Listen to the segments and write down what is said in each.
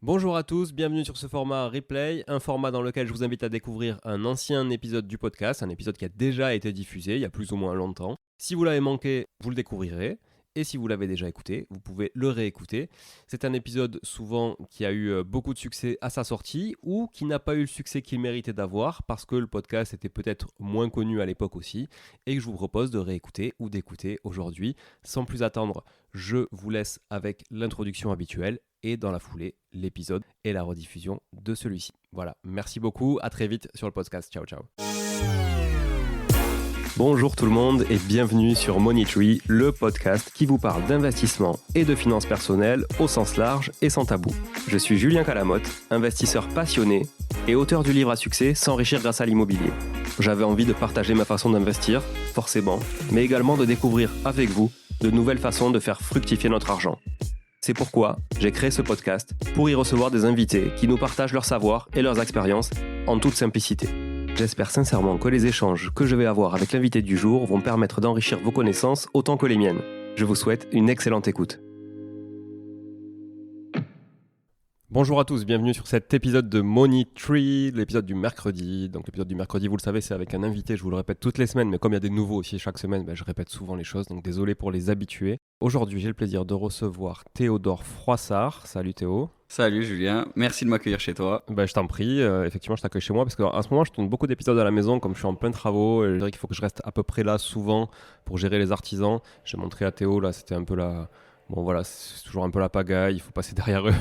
Bonjour à tous, bienvenue sur ce format replay, un format dans lequel je vous invite à découvrir un ancien épisode du podcast, un épisode qui a déjà été diffusé il y a plus ou moins longtemps. Si vous l'avez manqué, vous le découvrirez. Et si vous l'avez déjà écouté, vous pouvez le réécouter. C'est un épisode souvent qui a eu beaucoup de succès à sa sortie ou qui n'a pas eu le succès qu'il méritait d'avoir parce que le podcast était peut-être moins connu à l'époque aussi et que je vous propose de réécouter ou d'écouter aujourd'hui. Sans plus attendre, je vous laisse avec l'introduction habituelle et dans la foulée, l'épisode et la rediffusion de celui-ci. Voilà, merci beaucoup, à très vite sur le podcast. Ciao, ciao. Bonjour tout le monde et bienvenue sur Money Tree, le podcast qui vous parle d'investissement et de finances personnelles au sens large et sans tabou. Je suis Julien Calamotte, investisseur passionné et auteur du livre à succès S'enrichir grâce à l'immobilier. J'avais envie de partager ma façon d'investir, forcément, mais également de découvrir avec vous de nouvelles façons de faire fructifier notre argent. C'est pourquoi j'ai créé ce podcast pour y recevoir des invités qui nous partagent leur savoir et leurs expériences en toute simplicité. J'espère sincèrement que les échanges que je vais avoir avec l'invité du jour vont permettre d'enrichir vos connaissances autant que les miennes. Je vous souhaite une excellente écoute. Bonjour à tous, bienvenue sur cet épisode de Money Tree, l'épisode du mercredi. Donc l'épisode du mercredi, vous le savez, c'est avec un invité, je vous le répète toutes les semaines, mais comme il y a des nouveaux aussi chaque semaine, je répète souvent les choses, donc désolé pour les habitués. Aujourd'hui, j'ai le plaisir de recevoir Théodore Froissart. Salut Théo. Salut Julien, merci de m'accueillir chez toi. Je t'en prie, effectivement je t'accueille chez moi parce qu'en ce moment je tourne beaucoup d'épisodes à la maison comme je suis en plein travaux et je dirais qu'il faut que je reste à peu près là souvent pour gérer les artisans. J'ai montré à Théo, là c'était un peu la... Bon voilà, c'est toujours un peu la pagaille, il faut passer derrière eux.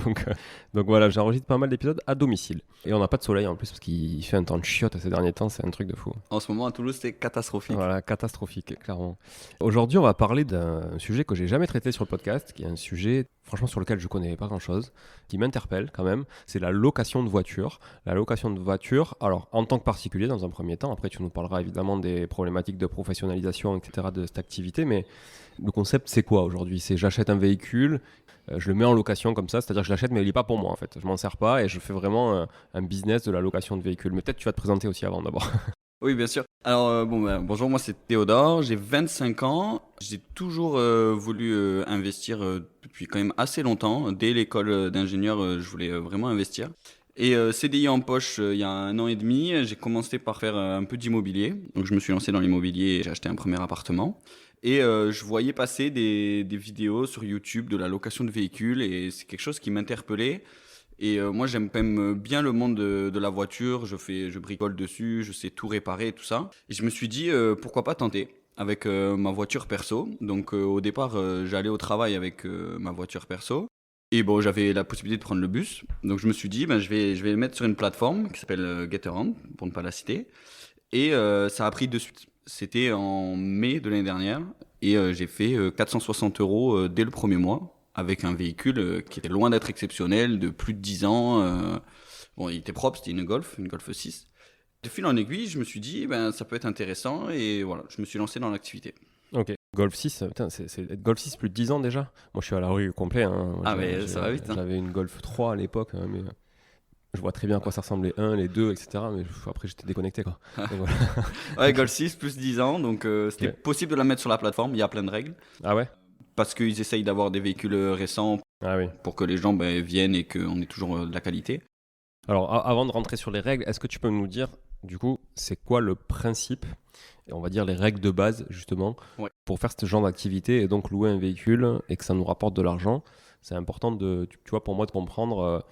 donc voilà, j'enregistre pas mal d'épisodes à domicile. Et on n'a pas de soleil en plus parce qu'il fait un temps de chiotte ces derniers temps, c'est un truc de fou. En ce moment à Toulouse c'est catastrophique. Voilà, catastrophique, clairement. Aujourd'hui on va parler d'un sujet que j'ai jamais traité sur le podcast, qui est un sujet franchement sur lequel je connais pas grand chose, qui m'interpelle quand même, c'est la location de voiture. La location de voiture, alors en tant que particulier dans un premier temps, après tu nous parleras évidemment des problématiques de professionnalisation, etc. de cette activité, mais le concept c'est quoi aujourd'hui ? C'est j'achète un véhicule, je le mets en location comme ça, c'est-à-dire que je l'achète mais il n'est pas pour moi en fait, je m'en sers pas et je fais vraiment un business de la location de véhicules. Mais peut-être tu vas te présenter aussi avant d'abord. Oui bien sûr. Alors bonjour, moi c'est Théodore, j'ai 25 ans, j'ai toujours voulu investir depuis quand même assez longtemps. Dès l'école d'ingénieur je voulais vraiment investir. Et CDI en poche il y a 1 an et demi, j'ai commencé par faire un peu d'immobilier. Donc je me suis lancé dans l'immobilier et j'ai acheté un premier appartement. Et je voyais passer des vidéos sur YouTube de la location de véhicules et c'est quelque chose qui m'interpellait. Et moi j'aime quand même bien le monde de la voiture, je bricole dessus, je sais tout réparer et tout ça. Et je me suis dit pourquoi pas tenter avec ma voiture perso. Donc au départ j'allais au travail avec ma voiture perso. Et bon, j'avais la possibilité de prendre le bus. Donc je me suis dit je vais le mettre sur une plateforme qui s'appelle GetAround, pour ne pas la citer. Et ça a pris de suite. C'était en mai de l'année dernière et j'ai fait 460 € dès le premier mois avec un véhicule qui était loin d'être exceptionnel, de plus de 10 ans. Bon, il était propre, c'était une Golf 6. De fil en aiguille, je me suis dit ça peut être intéressant et voilà, je me suis lancé dans l'activité. Ok, Golf 6, putain, c'est Golf 6 plus de 10 ans déjà. Moi je suis à la rue complet. Hein. Mais ça va vite. J'avais une Golf 3 à l'époque, hein, mais je vois très bien à quoi ça ressemblait, les 1, les 2, etc. Mais après j'étais déconnecté quoi. Voilà. Ouais, Golf 6 plus 10 ans, donc c'était possible de la mettre sur la plateforme, il y a plein de règles. Ah ouais ? Parce qu'ils essayent d'avoir des véhicules récents pour que les gens viennent et qu'on ait toujours de la qualité. Alors avant de rentrer sur les règles, est-ce que tu peux nous dire du coup c'est quoi le principe, et on va dire les règles de base justement, pour faire ce genre d'activité et donc louer un véhicule et que ça nous rapporte de l'argent? C'est important de, tu vois, pour moi de comprendre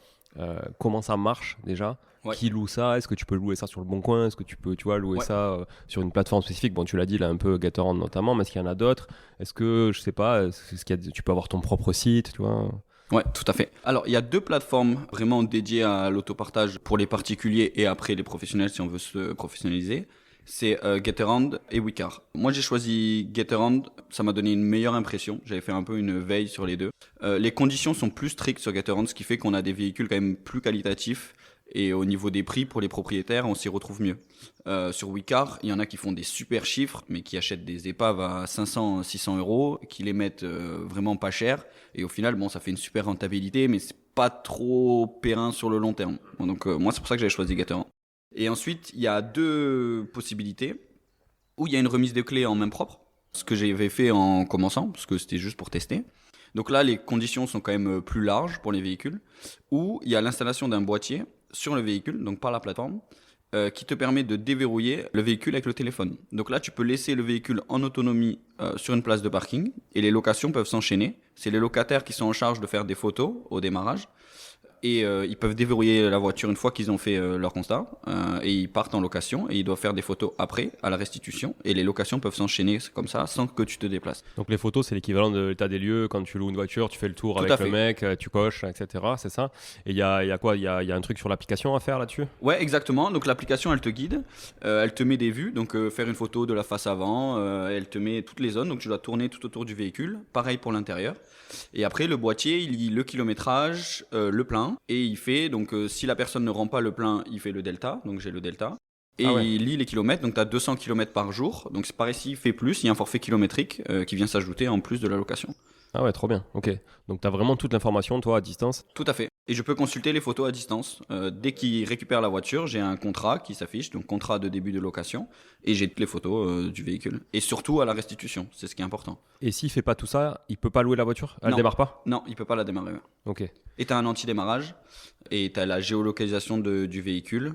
comment ça marche déjà. Qui loue ça? Est-ce que tu peux louer ça sur le Bon Coin? Est-ce que tu peux louer ça sur une plateforme spécifique? Bon, tu l'as dit là un peu, GetAround notamment, mais est-ce qu'il y en a d'autres? Est-ce que, je sais pas, tu peux avoir ton propre site, tu vois? Ouais, tout à fait. Alors, il y a 2 plateformes vraiment dédiées à l'autopartage pour les particuliers et après les professionnels si on veut se professionnaliser. C'est GetAround et Wecar. Moi, j'ai choisi GetAround. Ça m'a donné une meilleure impression. J'avais fait un peu une veille sur les deux. Les conditions sont plus strictes sur GetAround, ce qui fait qu'on a des véhicules quand même plus qualitatifs. Et au niveau des prix pour les propriétaires, on s'y retrouve mieux. Sur Wecar, il y en a qui font des super chiffres, mais qui achètent des épaves à 500, 600 €, qui les mettent vraiment pas cher. Et au final, ça fait une super rentabilité, mais c'est pas trop périn sur le long terme. Bon, donc moi, c'est pour ça que j'avais choisi GetAround. Et ensuite, il y a 2 possibilités où il y a une remise de clés en main propre, ce que j'avais fait en commençant, parce que c'était juste pour tester. Donc là, les conditions sont quand même plus larges pour les véhicules, où il y a l'installation d'un boîtier sur le véhicule, donc par la plateforme, qui te permet de déverrouiller le véhicule avec le téléphone. Donc là, tu peux laisser le véhicule en autonomie sur une place de parking et les locations peuvent s'enchaîner. C'est les locataires qui sont en charge de faire des photos au démarrage et ils peuvent déverrouiller la voiture une fois qu'ils ont fait leur constat et ils partent en location et ils doivent faire des photos après à la restitution et les locations peuvent s'enchaîner comme ça sans que tu te déplaces. Donc les photos, c'est l'équivalent de l'état des lieux. Quand tu loues une voiture, tu fais le tour Tout avec à le fait. mec, tu coches, etc. C'est ça. Et il y a quoi? Il y a un truc sur l'application à faire là-dessus? Ouais, exactement. Donc l'application, elle te guide, elle te met des vues, donc faire une photo de la face avant, elle te met toutes les zones, donc tu dois tourner tout autour du véhicule. Pareil pour l'intérieur. Et après, le boîtier, il lit le kilométrage, le plein, et il fait, donc si la personne ne rend pas le plein, il fait le delta, donc j'ai le delta. Et il lit les kilomètres, donc tu as 200 kilomètres par jour. Donc c'est pareil, s'il fait plus, il y a un forfait kilométrique qui vient s'ajouter en plus de la location. Ah ouais, trop bien. Ok. Donc tu as vraiment toute l'information, toi, à distance. Tout à fait. Et je peux consulter les photos à distance. Dès qu'il récupère la voiture, j'ai un contrat qui s'affiche, donc contrat de début de location, et j'ai toutes les photos du véhicule. Et surtout à la restitution, c'est ce qui est important. Et s'il fait pas tout ça, il peut pas louer la voiture? Elle Non. démarre pas? Non, il peut pas la démarrer. Ok. Et tu as un anti-démarrage, et tu as la géolocalisation du véhicule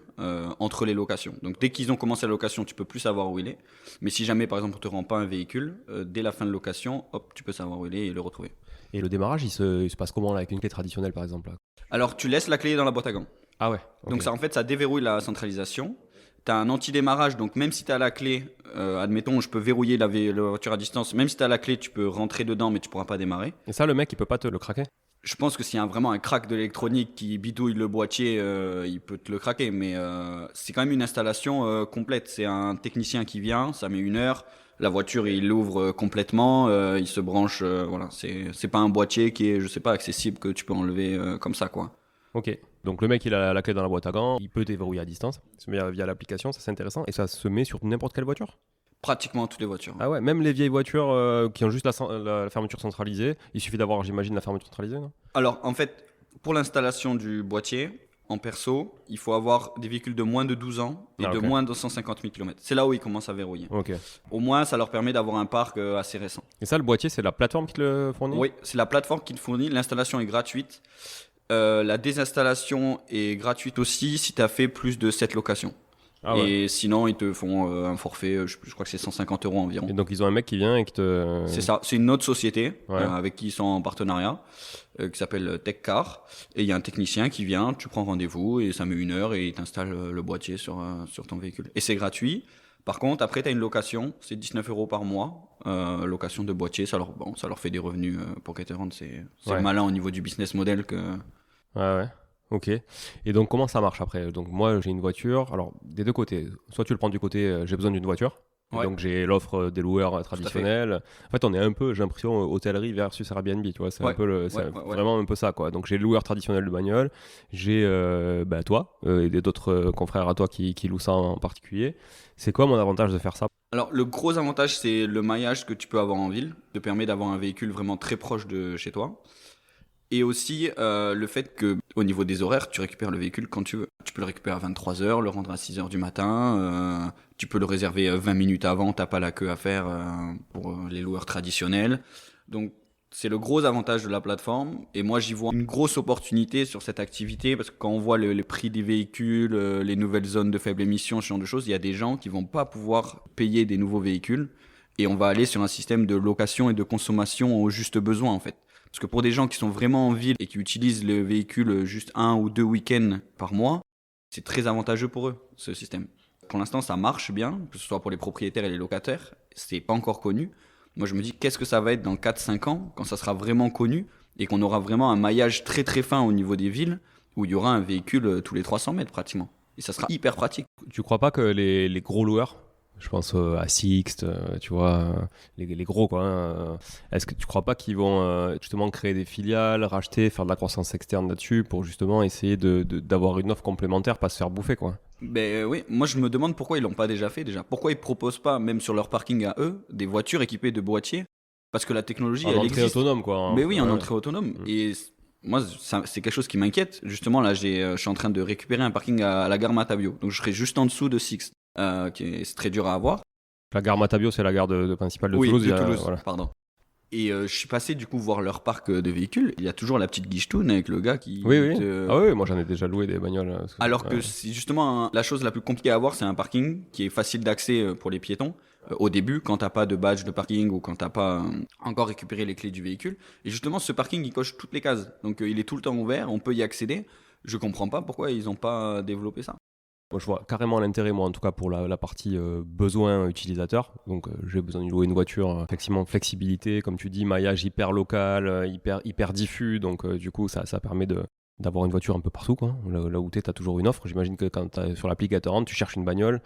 entre les locations. Donc dès qu'ils ont commencé la location, tu peux plus savoir où il est. Mais si jamais, par exemple, on te rend pas un véhicule, dès la fin de location, hop, tu peux savoir où il est et le retrouver. Et le démarrage, il se passe comment là, avec une clé traditionnelle par exemple là? Alors tu laisses la clé dans la boîte à gants. Ah ouais. Ok. Donc ça, en fait, ça déverrouille la centralisation. Tu as un anti-démarrage, donc même si tu as la clé, admettons, je peux verrouiller la voiture à distance, même si tu as la clé, tu peux rentrer dedans, mais tu pourras pas démarrer. Et ça, le mec, il peut pas te le craquer? Je pense que s'il y a vraiment un crack de l'électronique qui bidouille le boîtier, il peut te le craquer, mais c'est quand même une installation complète. C'est un technicien qui vient, ça met 1 heure, la voiture il l'ouvre complètement, il se branche, voilà. C'est pas un boîtier qui est, je sais pas, accessible que tu peux enlever comme ça, quoi. Ok. Donc le mec, il a la clé dans la boîte à gants, il peut déverrouiller à distance, il se met via l'application, ça c'est intéressant. Et ça se met sur n'importe quelle voiture? Pratiquement toutes les voitures. Ah ouais, même les vieilles voitures qui ont juste la fermeture centralisée, il suffit d'avoir, j'imagine, la fermeture centralisée, non? Alors, en fait, pour l'installation du boîtier, en perso, il faut avoir des véhicules de moins de 12 ans et Ah, de ok. moins de 150 000 km. C'est là où ils commencent à verrouiller. Ok. Au moins, ça leur permet d'avoir un parc assez récent. Et ça, le boîtier, c'est la plateforme qui te le fournit? Oui, c'est la plateforme qui te fournit. L'installation est gratuite. La désinstallation est gratuite aussi si tu as fait plus de 7 locations. Ah ouais. Et sinon, ils te font un forfait, je crois que c'est 150 € environ. Et donc ils ont un mec qui vient et qui te... C'est ça, c'est une autre société Ouais. avec qui ils sont en partenariat, qui s'appelle TechCar. Et il y a un technicien qui vient, tu prends rendez-vous et ça met 1 heure et il t'installe le boîtier sur ton véhicule. Et c'est gratuit. Par contre, après, tu as une location, c'est 19 € par mois. Location de boîtier, ça leur fait des revenus pour Caterham. C'est Ouais. malin au niveau du business model que... Ouais, ouais. Ok. Et donc comment ça marche après? Donc moi j'ai une voiture, alors des deux côtés. Soit tu le prends du côté j'ai besoin d'une voiture. Et Ouais. donc j'ai l'offre des loueurs traditionnels. En fait on est un peu, j'ai l'impression, hôtellerie versus Airbnb, tu vois. C'est Ouais. un peu Ouais. vraiment un peu ça quoi. Donc j'ai le loueur traditionnel de bagnole, j'ai toi et d'autres confrères à toi qui louent ça en particulier. C'est quoi mon avantage de faire ça? Alors, le gros avantage, c'est le maillage que tu peux avoir en ville. Ça te permet d'avoir un véhicule vraiment très proche de chez toi. Et aussi le fait que au niveau des horaires, tu récupères le véhicule quand tu veux. Tu peux le récupérer à 23h, le rendre à 6h du matin. Tu peux le réserver 20 minutes avant, t'as pas la queue à faire pour les loueurs traditionnels. Donc c'est le gros avantage de la plateforme. Et moi j'y vois une grosse opportunité sur cette activité parce que quand on voit les prix des véhicules, les nouvelles zones de faible émission, ce genre de choses, il y a des gens qui vont pas pouvoir payer des nouveaux véhicules. Et on va aller sur un système de location et de consommation au juste besoin en fait. Parce que pour des gens qui sont vraiment en ville et qui utilisent le véhicule juste 1 ou 2 week-ends par mois, c'est très avantageux pour eux, ce système. Pour l'instant, ça marche bien, que ce soit pour les propriétaires et les locataires. C'est pas encore connu. Moi, je me dis, qu'est-ce que ça va être dans 4-5 ans, quand ça sera vraiment connu et qu'on aura vraiment un maillage très très fin au niveau des villes, où il y aura un véhicule tous les 300 mètres pratiquement. Et ça sera hyper pratique. Tu crois pas que les gros loueurs, je pense à Sixt, tu vois, les gros quoi, hein, est-ce que tu crois pas qu'ils vont justement créer des filiales, racheter, faire de la croissance externe là-dessus pour justement essayer d'avoir une offre complémentaire, pas se faire bouffer quoi? Ben oui, moi je me demande pourquoi ils l'ont pas déjà fait déjà. Pourquoi ils proposent pas, même sur leur parking à eux, des voitures équipées de boîtiers? Parce que la technologie, En elle entrée existe. autonome quoi. Hein. Mais oui, en Ouais. entrée autonome. Et moi, c'est quelque chose qui m'inquiète. Justement, là, je suis en train de récupérer un parking à la gare Matabio. Donc je serai juste en dessous de Sixt, c'est très dur à avoir. La gare Matabio, c'est la gare principale de Oui, Toulouse. de il y a- Toulouse, voilà. pardon. Et je suis passé du coup voir leur parc de véhicules. Il y a toujours la petite guichetoune avec le gars qui... Oui. Ah oui, moi j'en ai déjà loué des bagnoles. Alors que c'est justement la chose la plus compliquée à avoir, c'est un parking qui est facile d'accès pour les piétons. Au début, quand t'as pas de badge de parking ou quand t'as pas encore récupéré les clés du véhicule. Et justement, ce parking, il coche toutes les cases. Donc il est tout le temps ouvert, on peut y accéder. Je comprends pas pourquoi ils ont pas développé ça. Moi, je vois carrément l'intérêt, moi, en tout cas, pour la partie besoin utilisateur. Donc, j'ai besoin de louer une voiture, effectivement, flexibilité, comme tu dis, maillage hyper local, hyper diffus. Donc, du coup, ça permet d'avoir une voiture un peu partout, quoi. Là où tu as toujours une offre. J'imagine que quand tu sur l'applicateur, tu cherches une bagnole,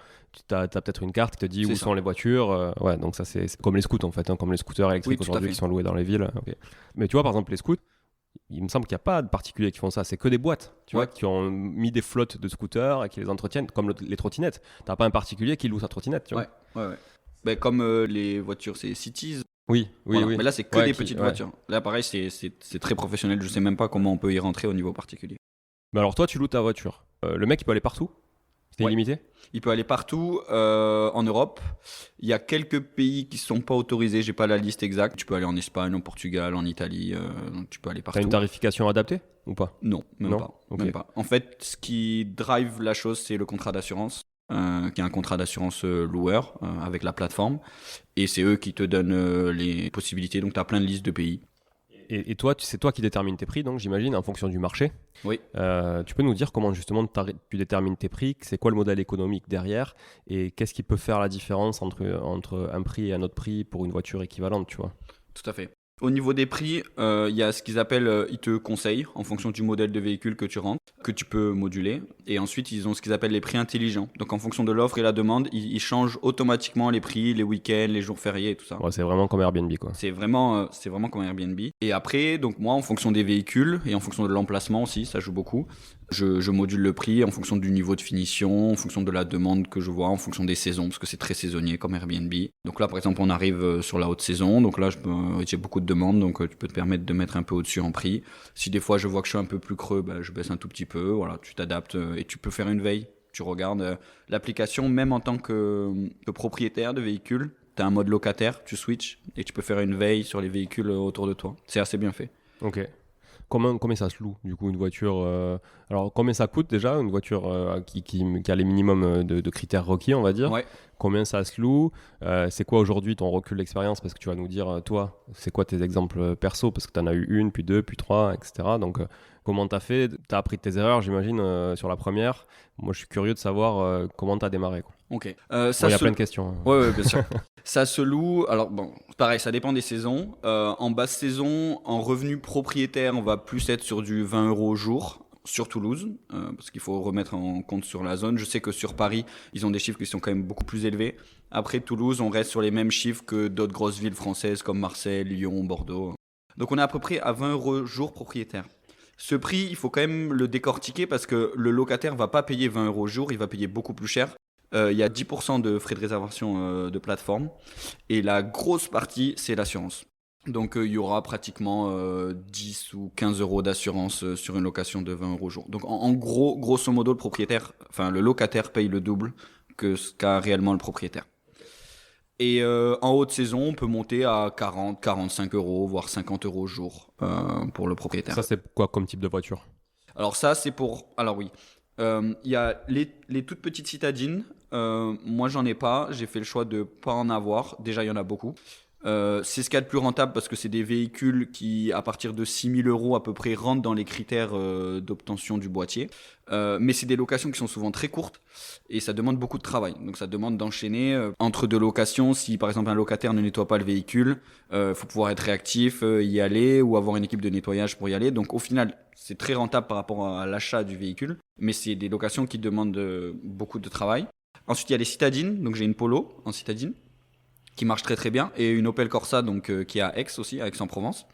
tu as peut-être une carte qui te dit où sont les voitures. Ouais, donc ça, c'est comme les scouts, en fait, hein, comme les scooters électriques aujourd'hui qui sont loués dans les villes. Okay. Mais tu vois, par exemple, les scouts, il me semble qu'il n'y a pas de particuliers qui font ça, c'est que des boîtes, tu vois, qui ont mis des flottes de scooters et qui les entretiennent, comme les trottinettes. T'as pas un particulier qui loue sa trottinette, tu vois. Ouais. Ben, comme les voitures, c'est Cities. Oui. Mais là, c'est que des petites voitures. Là, pareil, c'est très professionnel. Je sais même pas comment on peut y rentrer au niveau particulier. Mais alors, toi, tu loues ta voiture. Le mec, il peut aller partout ? C'est illimité ? Il peut aller partout en Europe. Il y a quelques pays qui ne sont pas autorisés. J'ai pas la liste exacte. Tu peux aller en Espagne, en Portugal, en Italie. Donc tu peux aller partout. T'as une tarification adaptée ou pas ? Non, même pas. En fait, ce qui drive la chose, c'est le contrat d'assurance, qui est un contrat d'assurance loueur avec la plateforme. Et c'est eux qui te donnent les possibilités. Donc tu as plein de listes de pays. Et toi, c'est toi qui détermines tes prix, donc j'imagine, en fonction du marché. Oui. Tu peux nous dire comment justement tu détermines tes prix, c'est quoi le modèle économique derrière, et qu'est-ce qui peut faire la différence entre un prix et un autre prix pour une voiture équivalente, tu vois ? Tout à fait. Au niveau des prix, il y a ce qu'ils appellent, ils te conseillent en fonction du modèle de véhicule que tu rentres, que tu peux moduler. Et ensuite, ils ont ce qu'ils appellent les prix intelligents. Donc, en fonction de l'offre et la demande, ils changent automatiquement les prix, les week-ends, les jours fériés et tout ça. Ouais, c'est vraiment comme Airbnb, quoi. C'est vraiment comme Airbnb. Et après, donc moi, en fonction des véhicules et en fonction de l'emplacement aussi, ça joue beaucoup. Je module le prix en fonction du niveau de finition, en fonction de la demande que je vois, en fonction des saisons, parce que c'est très saisonnier comme Airbnb. Donc là, par exemple, on arrive sur la haute saison. Donc là, j'ai beaucoup de demandes, donc tu peux te permettre de mettre un peu au-dessus en prix. Si des fois, je vois que je suis un peu plus creux, je baisse un tout petit peu. Voilà, tu t'adaptes et tu peux faire une veille. Tu regardes l'application, même en tant que propriétaire de véhicule. Tu as un mode locataire, tu switches et tu peux faire une veille sur les véhicules autour de toi. C'est assez bien fait. Ok. Combien ça se loue, du coup, une voiture Alors, combien ça coûte déjà, une voiture qui a les minimums de critères requis, on va dire ? Ouais. Combien ça se loue ? C'est quoi aujourd'hui ton recul d'expérience ? Parce que tu vas nous dire, toi, c'est quoi tes exemples perso ? Parce que tu en as eu une, puis deux, puis trois, etc. Donc, comment tu as fait ? Tu as appris de tes erreurs, j'imagine, sur la première. Moi, je suis curieux de savoir comment tu as démarré, quoi. Ok. Il y a plein de questions. Ouais, bien sûr. Ça se loue. Alors, bon, pareil, ça dépend des saisons. En basse saison, en revenu propriétaire, on va plus être sur du 20 € au jour. Sur Toulouse, parce qu'il faut remettre en compte sur la zone. Je sais que sur Paris, ils ont des chiffres qui sont quand même beaucoup plus élevés. Après Toulouse, on reste sur les mêmes chiffres que d'autres grosses villes françaises comme Marseille, Lyon, Bordeaux. Donc on est à peu près à 20 € jour propriétaire. Ce prix, il faut quand même le décortiquer parce que le locataire va pas payer 20 € jour, il va payer beaucoup plus cher. Il y a 10% de frais de réservation de plateforme et la grosse partie, c'est l'assurance. Donc il y aura pratiquement 10 ou 15 € d'assurance sur une location de 20 € au jour. Donc en gros, grosso modo, le locataire paye le double que ce qu'a réellement le propriétaire. Et en haute saison, on peut monter à 40, 45 €, voire 50 € au jour pour le propriétaire. Ça, c'est quoi comme type de voiture ? Alors ça, c'est pour... Alors oui, il y a les toutes petites citadines. Moi, j'en ai pas. J'ai fait le choix de pas en avoir. Déjà, il y en a beaucoup. C'est ce qu'il y a de plus rentable parce que c'est des véhicules qui, à partir de 6 000 € à peu près, rentrent dans les critères d'obtention du boîtier. Mais c'est des locations qui sont souvent très courtes et ça demande beaucoup de travail. Donc ça demande d'enchaîner entre deux locations. Si par exemple un locataire ne nettoie pas le véhicule, faut pouvoir être réactif, y aller ou avoir une équipe de nettoyage pour y aller. Donc au final, c'est très rentable par rapport à l'achat du véhicule, mais c'est des locations qui demandent beaucoup de travail. Ensuite, il y a les citadines. Donc j'ai une Polo en citadine qui marche très très bien, et une Opel Corsa qui est à Aix aussi, à Aix-en-Provence.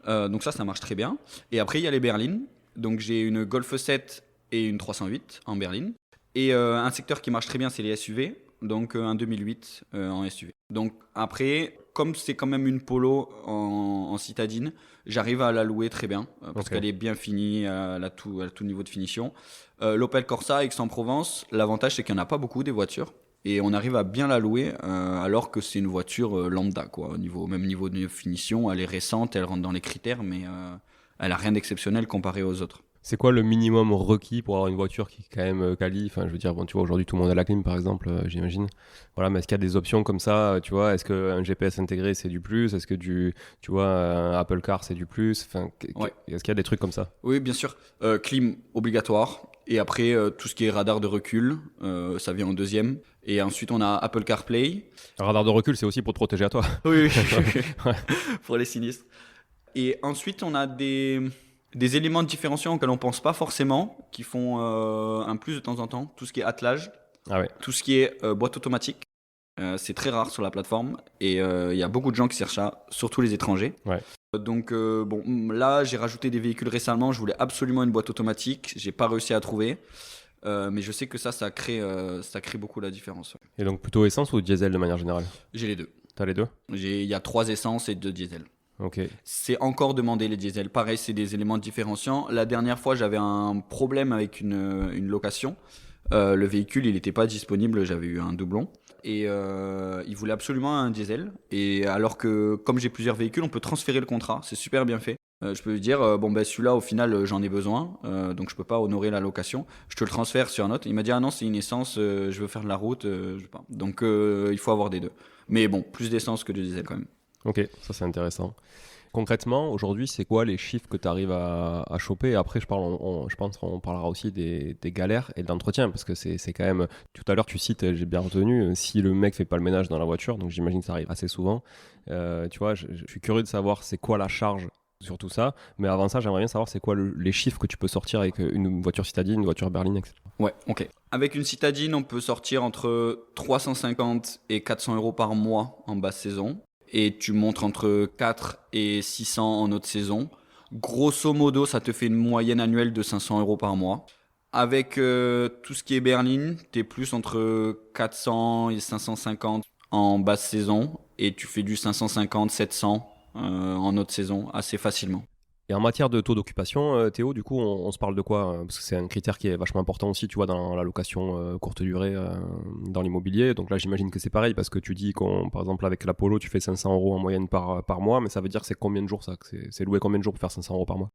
Donc ça marche très bien. Et après, il y a les berlines. Donc j'ai une Golf 7 et une 308 en berline. Et un secteur qui marche très bien, c'est les SUV. Donc un 2008 en SUV. Donc après, comme c'est quand même une Polo en citadine, j'arrive à la louer très bien, parce qu'elle est bien finie, elle a tout niveau de finition. L'Opel Corsa Aix-en-Provence, l'avantage c'est qu'il n'y en a pas beaucoup des voitures. et on arrive à bien la louer alors que c'est une voiture lambda, quoi. Même niveau de finition, elle est récente, elle rentre dans les critères, mais elle a rien d'exceptionnel comparé aux autres. C'est quoi le minimum requis pour avoir une voiture qui est quand même quali? Enfin, je veux dire, bon, tu vois, aujourd'hui tout le monde a la clim par exemple, j'imagine. Voilà, mais est-ce qu'il y a des options comme ça, tu vois? Est-ce qu'un GPS intégré c'est du plus? Est-ce que tu vois, un Apple Car c'est du plus? Enfin, Ouais. est-ce qu'il y a des trucs comme ça? Oui, bien sûr. Clim obligatoire. Et après, tout ce qui est radar de recul, ça vient en deuxième. Et ensuite, on a Apple CarPlay. Un radar de recul, c'est aussi pour te protéger à toi. Oui, Ouais. pour les sinistres. Et ensuite, on a des éléments différenciants auxquels on ne pense pas forcément, qui font un plus de temps en temps. Tout ce qui est attelage, Ah ouais. tout ce qui est boîte automatique. C'est très rare sur la plateforme. Et il y a beaucoup de gens qui cherchent ça, surtout les étrangers. Ouais. Donc bon, là, j'ai rajouté des véhicules récemment. Je voulais absolument une boîte automatique. J'ai pas réussi à trouver. Mais je sais que ça crée beaucoup la différence. Et donc plutôt essence ou diesel de manière générale? J'ai les deux. T'as les deux? Il y a 3 essences et 2 diesels. Ok. C'est encore demandé les diesels. Pareil, c'est des éléments différenciants. La dernière fois, j'avais un problème avec une location. Le véhicule, il n'était pas disponible. J'avais eu un doublon. Et il voulait absolument un diesel. Et alors que, comme j'ai plusieurs véhicules, on peut transférer le contrat. C'est super bien fait. Je peux lui dire, celui-là, au final, j'en ai besoin. Donc, je peux pas honorer la location. Je te le transfère sur un autre. Il m'a dit, ah non, c'est une essence. Je veux faire de la route. Je veux pas. Donc, il faut avoir des deux. Mais bon, plus d'essence que de diesel quand même. Ok, ça c'est intéressant. Concrètement, aujourd'hui, c'est quoi les chiffres que tu arrives à choper? Après, je pense qu'on parlera aussi des galères et de l'entretien, parce que c'est quand même... Tout à l'heure, tu cites, j'ai bien retenu, si le mec fait pas le ménage dans la voiture, donc j'imagine que ça arrive assez souvent. Tu vois, je suis curieux de savoir c'est quoi la charge sur tout ça, mais avant ça, j'aimerais bien savoir c'est quoi les chiffres que tu peux sortir avec une voiture citadine, une voiture berline, etc. Ouais, ok. Avec une citadine, on peut sortir entre 350 et 400 euros par mois en basse saison. Et tu montes entre 4 et 600 en haute saison. Grosso modo, ça te fait une moyenne annuelle de 500 euros par mois. Avec tout ce qui est berline, tu es plus entre 400 et 550 en basse saison. Et tu fais du 550, 700 en haute saison assez facilement. Et en matière de taux d'occupation, Théo, du coup, on se parle de quoi? Parce que c'est un critère qui est vachement important aussi, tu vois, dans la location courte durée dans l'immobilier. Donc là, j'imagine que c'est pareil, parce que tu dis par exemple, avec l'Apollo, tu fais 500 euros en moyenne par mois, mais ça veut dire que c'est combien de jours ça? C'est loué combien de jours pour faire 500 euros par mois?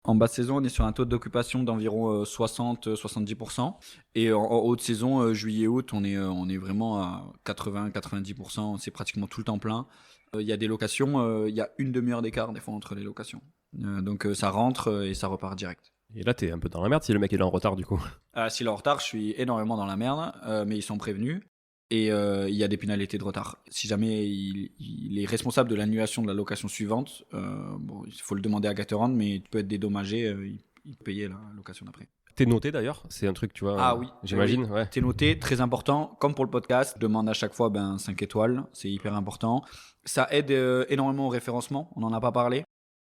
En basse saison, on est sur un taux d'occupation d'environ 60-70%. Et en haute saison, juillet-août, on est vraiment à 80-90%. C'est pratiquement tout le temps plein. Il y a des locations, il y a une demi-heure d'écart des fois entre les locations. Donc ça rentre et ça repart direct. Et là, t'es un peu dans la merde si le mec est en retard, du coup. S'il est en retard, je suis énormément dans la merde, mais ils sont prévenus. Et il y a des pénalités de retard. Si jamais il est responsable de l'annulation de la location suivante, il faut le demander à Gatorand, mais il peut être dédommagé, il peut payer la location d'après. T'es noté d'ailleurs? C'est un truc, tu vois, Oui, j'imagine, oui. ouais. T'es noté, très important. Comme pour le podcast, demande à chaque fois 5 étoiles, c'est hyper important. Ça aide énormément au référencement, on n'en a pas parlé.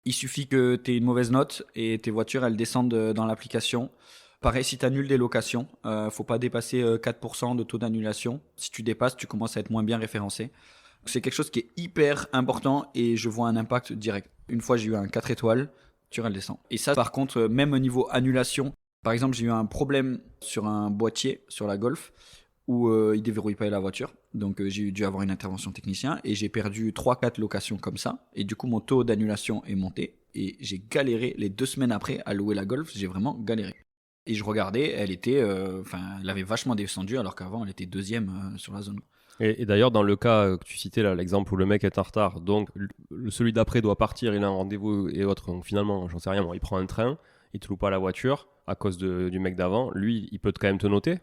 Il suffit que tu aies une mauvaise note et tes voitures, elles descendent dans l'application. Pareil, si tu annules des locations, faut pas dépasser 4% de taux d'annulation. Si tu dépasses, tu commences à être moins bien référencé. C'est quelque chose qui est hyper important et je vois un impact direct. Une fois, j'ai eu un 4 étoiles, elle descend. Et ça, par contre, même au niveau annulation, par exemple, j'ai eu un problème sur un boîtier, sur la Golf, où il déverrouille pas la voiture. Donc j'ai dû avoir une intervention technicien et j'ai perdu 3-4 locations comme ça. Et du coup, mon taux d'annulation est monté et j'ai galéré les 2 semaines après à louer la Golf. J'ai vraiment galéré. Et je regardais, elle avait vachement descendu alors qu'avant, elle était deuxième sur la zone. Et d'ailleurs, dans le cas que tu citais, là, l'exemple où le mec est en retard, donc celui d'après doit partir, il a un rendez-vous et autres, donc finalement, j'en sais rien, il prend un train, il te loue pas la voiture à cause du mec d'avant, lui, il peut quand même te noter,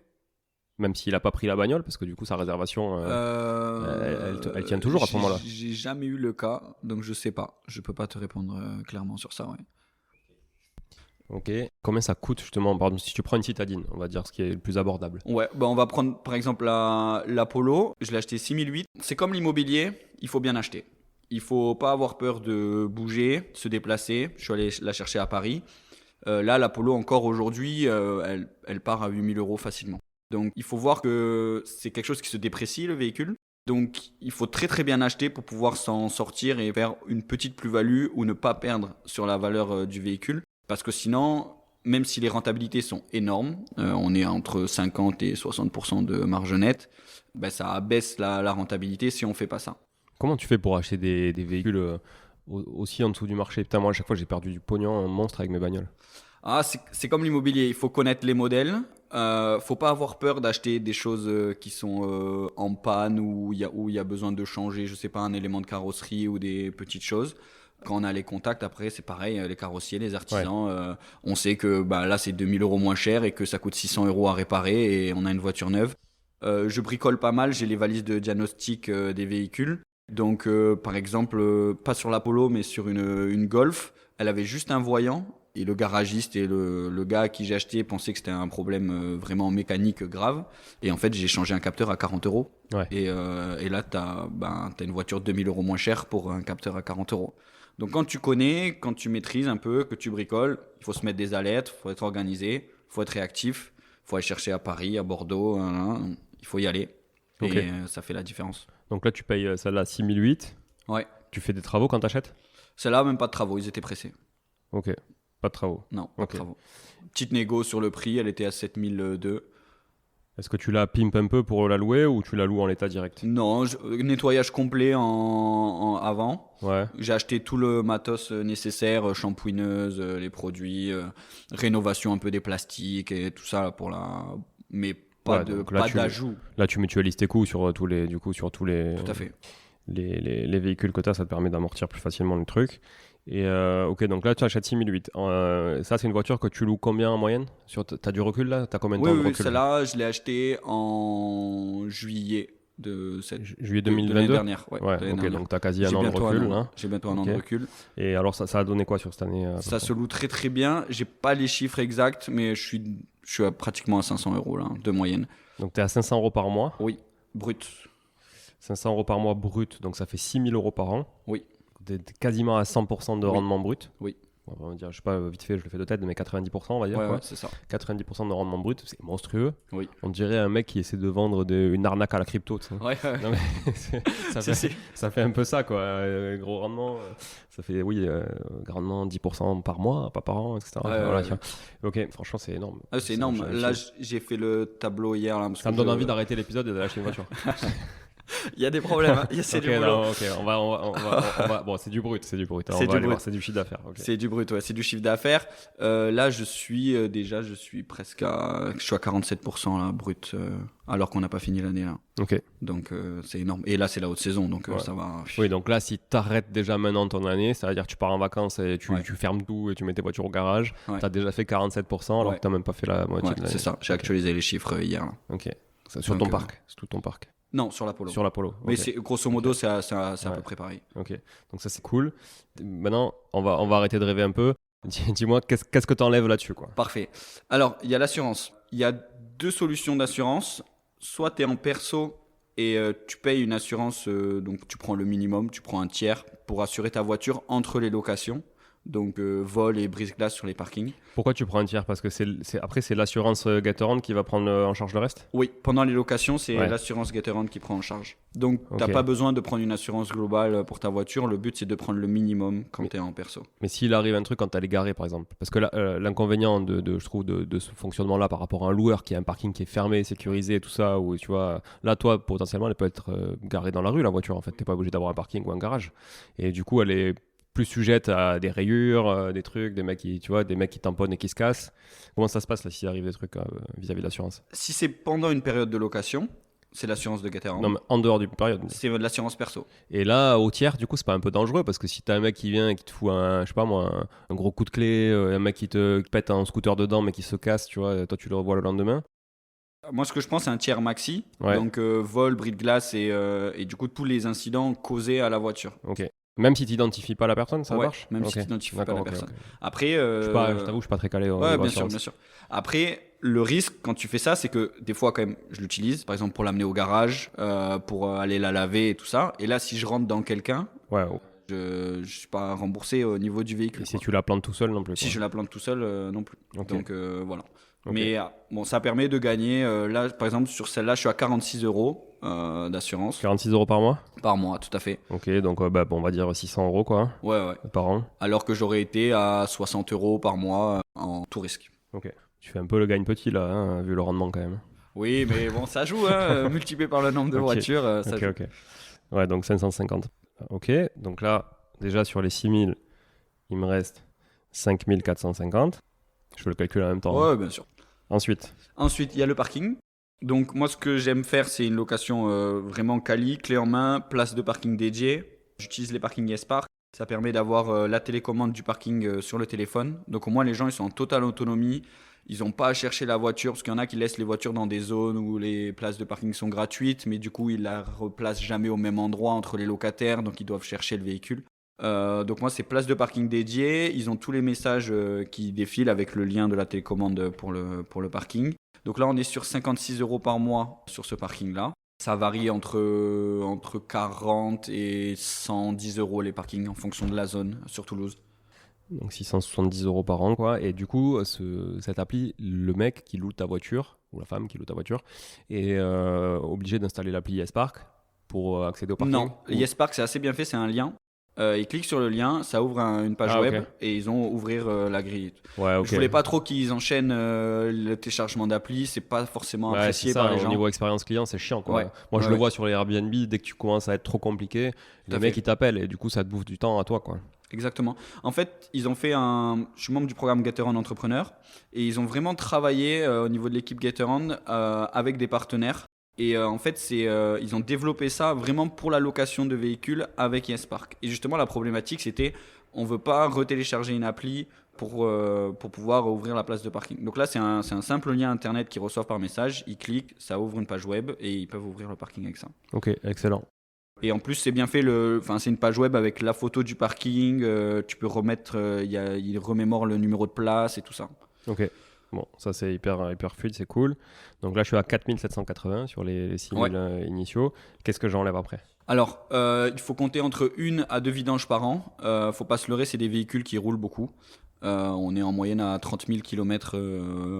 même s'il a pas pris la bagnole, parce que du coup, sa réservation, elle tient toujours à ce moment-là. J'ai jamais eu le cas, donc je sais pas. Je peux pas te répondre clairement sur ça, ouais. Ok. Combien ça coûte justement, par exemple, si tu prends une citadine, on va dire ce qui est le plus abordable? Ouais, on va prendre par exemple l'Apollo. Je l'ai acheté 6008. C'est comme l'immobilier, il faut bien acheter. Il faut pas avoir peur de bouger, se déplacer. Je suis allé la chercher à Paris. Là, l'Apollo encore aujourd'hui, elle part à 8000 euros facilement. Donc il faut voir que c'est quelque chose qui se déprécie le véhicule. Donc il faut très très bien acheter pour pouvoir s'en sortir et faire une petite plus-value ou ne pas perdre sur la valeur du véhicule. Parce que sinon, même si les rentabilités sont énormes, on est entre 50 et 60% de marge nette, ça abaisse la rentabilité si on fait pas ça. Comment tu fais pour acheter des véhicules aussi en dessous du marché? Putain, moi, à chaque fois, j'ai perdu du pognon, un monstre avec mes bagnoles. C'est comme l'immobilier, il faut connaître les modèles. Faut pas avoir peur d'acheter des choses qui sont en panne ou il y a besoin de changer, je sais pas, un élément de carrosserie ou des petites choses. Quand on a les contacts, après, c'est pareil, les carrossiers, les artisans, on sait que là, c'est 2 000 € moins cher et que ça coûte 600 € à réparer et on a une voiture neuve. Je bricole pas mal, j'ai les valises de diagnostic des véhicules. Donc, par exemple, pas sur la Polo, mais sur une Golf, elle avait juste un voyant. Et le garagiste et le gars à qui j'ai acheté pensaient que c'était un problème vraiment mécanique grave. Et en fait, j'ai changé un capteur à 40 €. Ouais. Et là, t'as une voiture 2 000 € moins chère pour un capteur à 40 €. Donc, quand tu connais, quand tu maîtrises un peu, que tu bricoles, il faut se mettre des alertes, il faut être organisé, il faut être réactif, il faut aller chercher à Paris, à Bordeaux, il faut y aller. Okay. Et ça fait la différence. Donc là, tu payes celle-là 6 008. Ouais. Tu fais des travaux quand tu achètes? Celle-là, même pas de travaux, ils étaient pressés. Ok. Pas de travaux. Non, pas de travaux. Petite négo sur le prix, elle était à 7 200. Est-ce que tu la pimpes un peu pour la louer ou tu la loues en l'état direct? Non, nettoyage complet avant. Ouais. J'ai acheté tout le matos nécessaire, shampouineuse, les produits, rénovation un peu des plastiques et tout ça pour mais pas d'ajout. Là, tu mutualises tes coûts sur tous les, Tout à fait. Les véhicules que tu as, ça te permet d'amortir plus facilement le truc. Et ok, donc là tu achètes 6 008. Ça, c'est une voiture que tu loues combien en moyenne? T'as du recul là? T'as combien de temps de recul? Oui, celle-là, je l'ai achetée en juillet juillet 2022 de l'année dernière. Ouais, ok, donc t'as quasi un an de recul. J'ai bientôt un an de recul. Et alors, ça a donné quoi sur cette année? Ça se loue très très bien. J'ai pas les chiffres exacts, mais je suis pratiquement à 500 € là, de moyenne. Donc t'es à 500 € par mois? Oui, brut. 500 € par mois brut, donc ça fait 6 000 € par an. Oui. T'es quasiment à 100% de rendement brut. Oui. On va dire, je sais pas, vite fait, je le fais de tête, mais 90%, on va dire. Ouais, c'est ça. 90% de rendement brut, c'est monstrueux. Oui. On dirait un mec qui essaie de vendre une arnaque à la crypto. Tu sais. Ouais. Non, mais ça fait un peu ça, quoi. Gros rendement, ça fait, rendement 10% par mois, pas par an, etc. Voilà, tiens. Ok, franchement, c'est énorme. C'est énorme. Là, j'ai fait le tableau hier. Là, ça me donne envie d'arrêter l'épisode et d'aller acheter une voiture. Il y a des problèmes, c'est du boulot. On va, bon, c'est du brut, c'est du brut. Alors, c'est du chiffre d'affaires. Okay. C'est du brut, ouais, c'est du chiffre d'affaires. Là, je suis à 47% là, brut, alors qu'on n'a pas fini l'année là. Ok. Donc c'est énorme. Et là, c'est la haute saison, donc ça va. Oui, donc là, si tu arrêtes déjà maintenant ton année, c'est-à-dire que tu pars en vacances et tu fermes tout et tu mets tes voitures au garage, tu as déjà fait 47% alors que tu n'as même pas fait la moitié de l'année. C'est ça, j'ai actualisé les chiffres hier. Là. Ok. Sur ton parc, c'est tout ton parc. Non, sur la Polo. Sur la Polo. Mais grosso modo, c'est à peu près pareil. Ok, donc ça c'est cool. Maintenant, on va arrêter de rêver un peu. Dis-moi, qu'est-ce que tu enlèves là-dessus, quoi? Parfait. Alors, il y a l'assurance. Il y a 2 solutions d'assurance. Soit tu es en perso et tu payes une assurance, donc tu prends le minimum, tu prends un tiers pour assurer ta voiture entre les locations. Donc vol et brise-glace sur les parkings. Pourquoi tu prends un tiers? Parce que après c'est l'assurance Gatorand qui va prendre en charge le reste? Oui, pendant les locations, c'est l'assurance Gatorand qui prend en charge. Donc tu n'as pas besoin de prendre une assurance globale pour ta voiture. Le but, c'est de prendre le minimum quand tu es en perso. Mais s'il arrive un truc quand tu as les garé, par exemple, parce que l'inconvénient je trouve de ce fonctionnement-là par rapport à un loueur qui a un parking qui est fermé, sécurisé et tout ça, où tu vois, là toi potentiellement elle peut être garée dans la rue, la voiture, en fait. Tu n'es pas obligé d'avoir un parking ou un garage. Et du coup elle est plus sujette à des rayures, des trucs, des mecs qui tamponnent et qui se cassent. Comment ça se passe là s'il arrive des trucs vis-à-vis de l'assurance? Si c'est pendant une période de location, c'est l'assurance de Gatorand. Non, mais en dehors d'une période. C'est de l'assurance perso. Et là, au tiers, du coup, c'est pas un peu dangereux parce que si t'as un mec qui vient et qui te fout un gros coup de clé, un mec qui pète un scooter dedans mais qui se casse, tu vois, toi tu le revois le lendemain. Moi, ce que je pense, c'est un tiers maxi. Donc vol, bris de glace et du coup tous les incidents causés à la voiture. Ok. Même si tu n'identifies pas la personne, ça marche? Même si tu n'identifies pas la personne. Après, je t'avoue, je suis pas très calé. Bien sûr. Après, le risque quand tu fais ça, c'est que des fois, quand même, je l'utilise, par exemple pour l'amener au garage, pour aller la laver et tout ça. Et là, si je rentre dans quelqu'un, je suis pas remboursé au niveau du véhicule. Et si tu la plantes tout seul non plus? Si je la plante tout seul, non plus. Okay. Donc voilà. Okay. Mais bon, ça permet de gagner. Là, par exemple, sur celle-là, je suis à 46 € d'assurance. 46 € par mois? Par mois, tout à fait. Ok, donc on va dire 600 € quoi. Ouais. Par an. Alors que j'aurais été à 60 € par mois en tout risque. Ok. Tu fais un peu le gagne petit là, hein, vu le rendement quand même. Oui, mais bon, ça joue, multiplié par le nombre de voitures, ça joue. Ok. Ouais, donc 550. Ok, donc là, déjà sur les 6000, il me reste 5450. Je fais le calcul en même temps. Ouais, bien sûr. Ensuite, il y a le parking. Donc moi, ce que j'aime faire, c'est une location vraiment quali, clé en main, place de parking dédiée. J'utilise les parkings YesPark. Ça permet d'avoir la télécommande du parking sur le téléphone. Donc au moins, les gens, ils sont en totale autonomie. Ils n'ont pas à chercher la voiture, parce qu'il y en a qui laissent les voitures dans des zones où les places de parking sont gratuites, mais du coup, ils la replacent jamais au même endroit entre les locataires, donc ils doivent chercher le véhicule. Donc moi, c'est place de parking dédiée. Ils ont tous les messages qui défilent avec le lien de la télécommande pour le parking. Donc là, on est sur 56 € par mois sur ce parking-là. Ça varie entre 40 et 110 € les parkings en fonction de la zone sur Toulouse. donc 670 € par an, quoi. Et du coup, cette appli, le mec qui loue ta voiture, ou la femme qui loue ta voiture, est obligé d'installer l'appli YesPark pour accéder au parking. Non, YesPark, c'est assez bien fait, c'est un lien. Ils cliquent sur le lien, ça ouvre une page web et ils ont ouvrir la grille. Ouais, ok. Je voulais pas trop qu'ils enchaînent le téléchargement d'appli, c'est pas forcément apprécié par les gens. Au niveau expérience client, c'est chiant, quoi. Ouais. Moi, je le vois sur les Airbnb, dès que tu commences à être trop compliqué, les mecs ils t'appellent et du coup ça te bouffe du temps à toi, quoi. Exactement. En fait, ils ont fait je suis membre du programme Gateron Entrepreneur et ils ont vraiment travaillé au niveau de l'équipe Gateron avec des partenaires. Et en fait, ils ont développé ça vraiment pour la location de véhicules avec YesPark. Et justement, la problématique, c'était on ne veut pas retélécharger une appli pour pouvoir ouvrir la place de parking. Donc là, c'est un simple lien internet qu'ils reçoivent par message. Ils cliquent, ça ouvre une page web et ils peuvent ouvrir le parking avec ça. Ok, excellent. Et en plus, c'est bien fait. C'est une page web avec la photo du parking. Tu peux remettre, il remémore le numéro de place et tout ça. Ok. Bon, ça c'est hyper fluide, c'est cool. Donc là, je suis à 4780 sur les 6000 initiaux. Qu'est-ce que j'enlève après ? Alors, il faut compter entre 1 à 2 vidanges par an. Faut pas se leurrer, c'est des véhicules qui roulent beaucoup. On est en moyenne à 30 000 km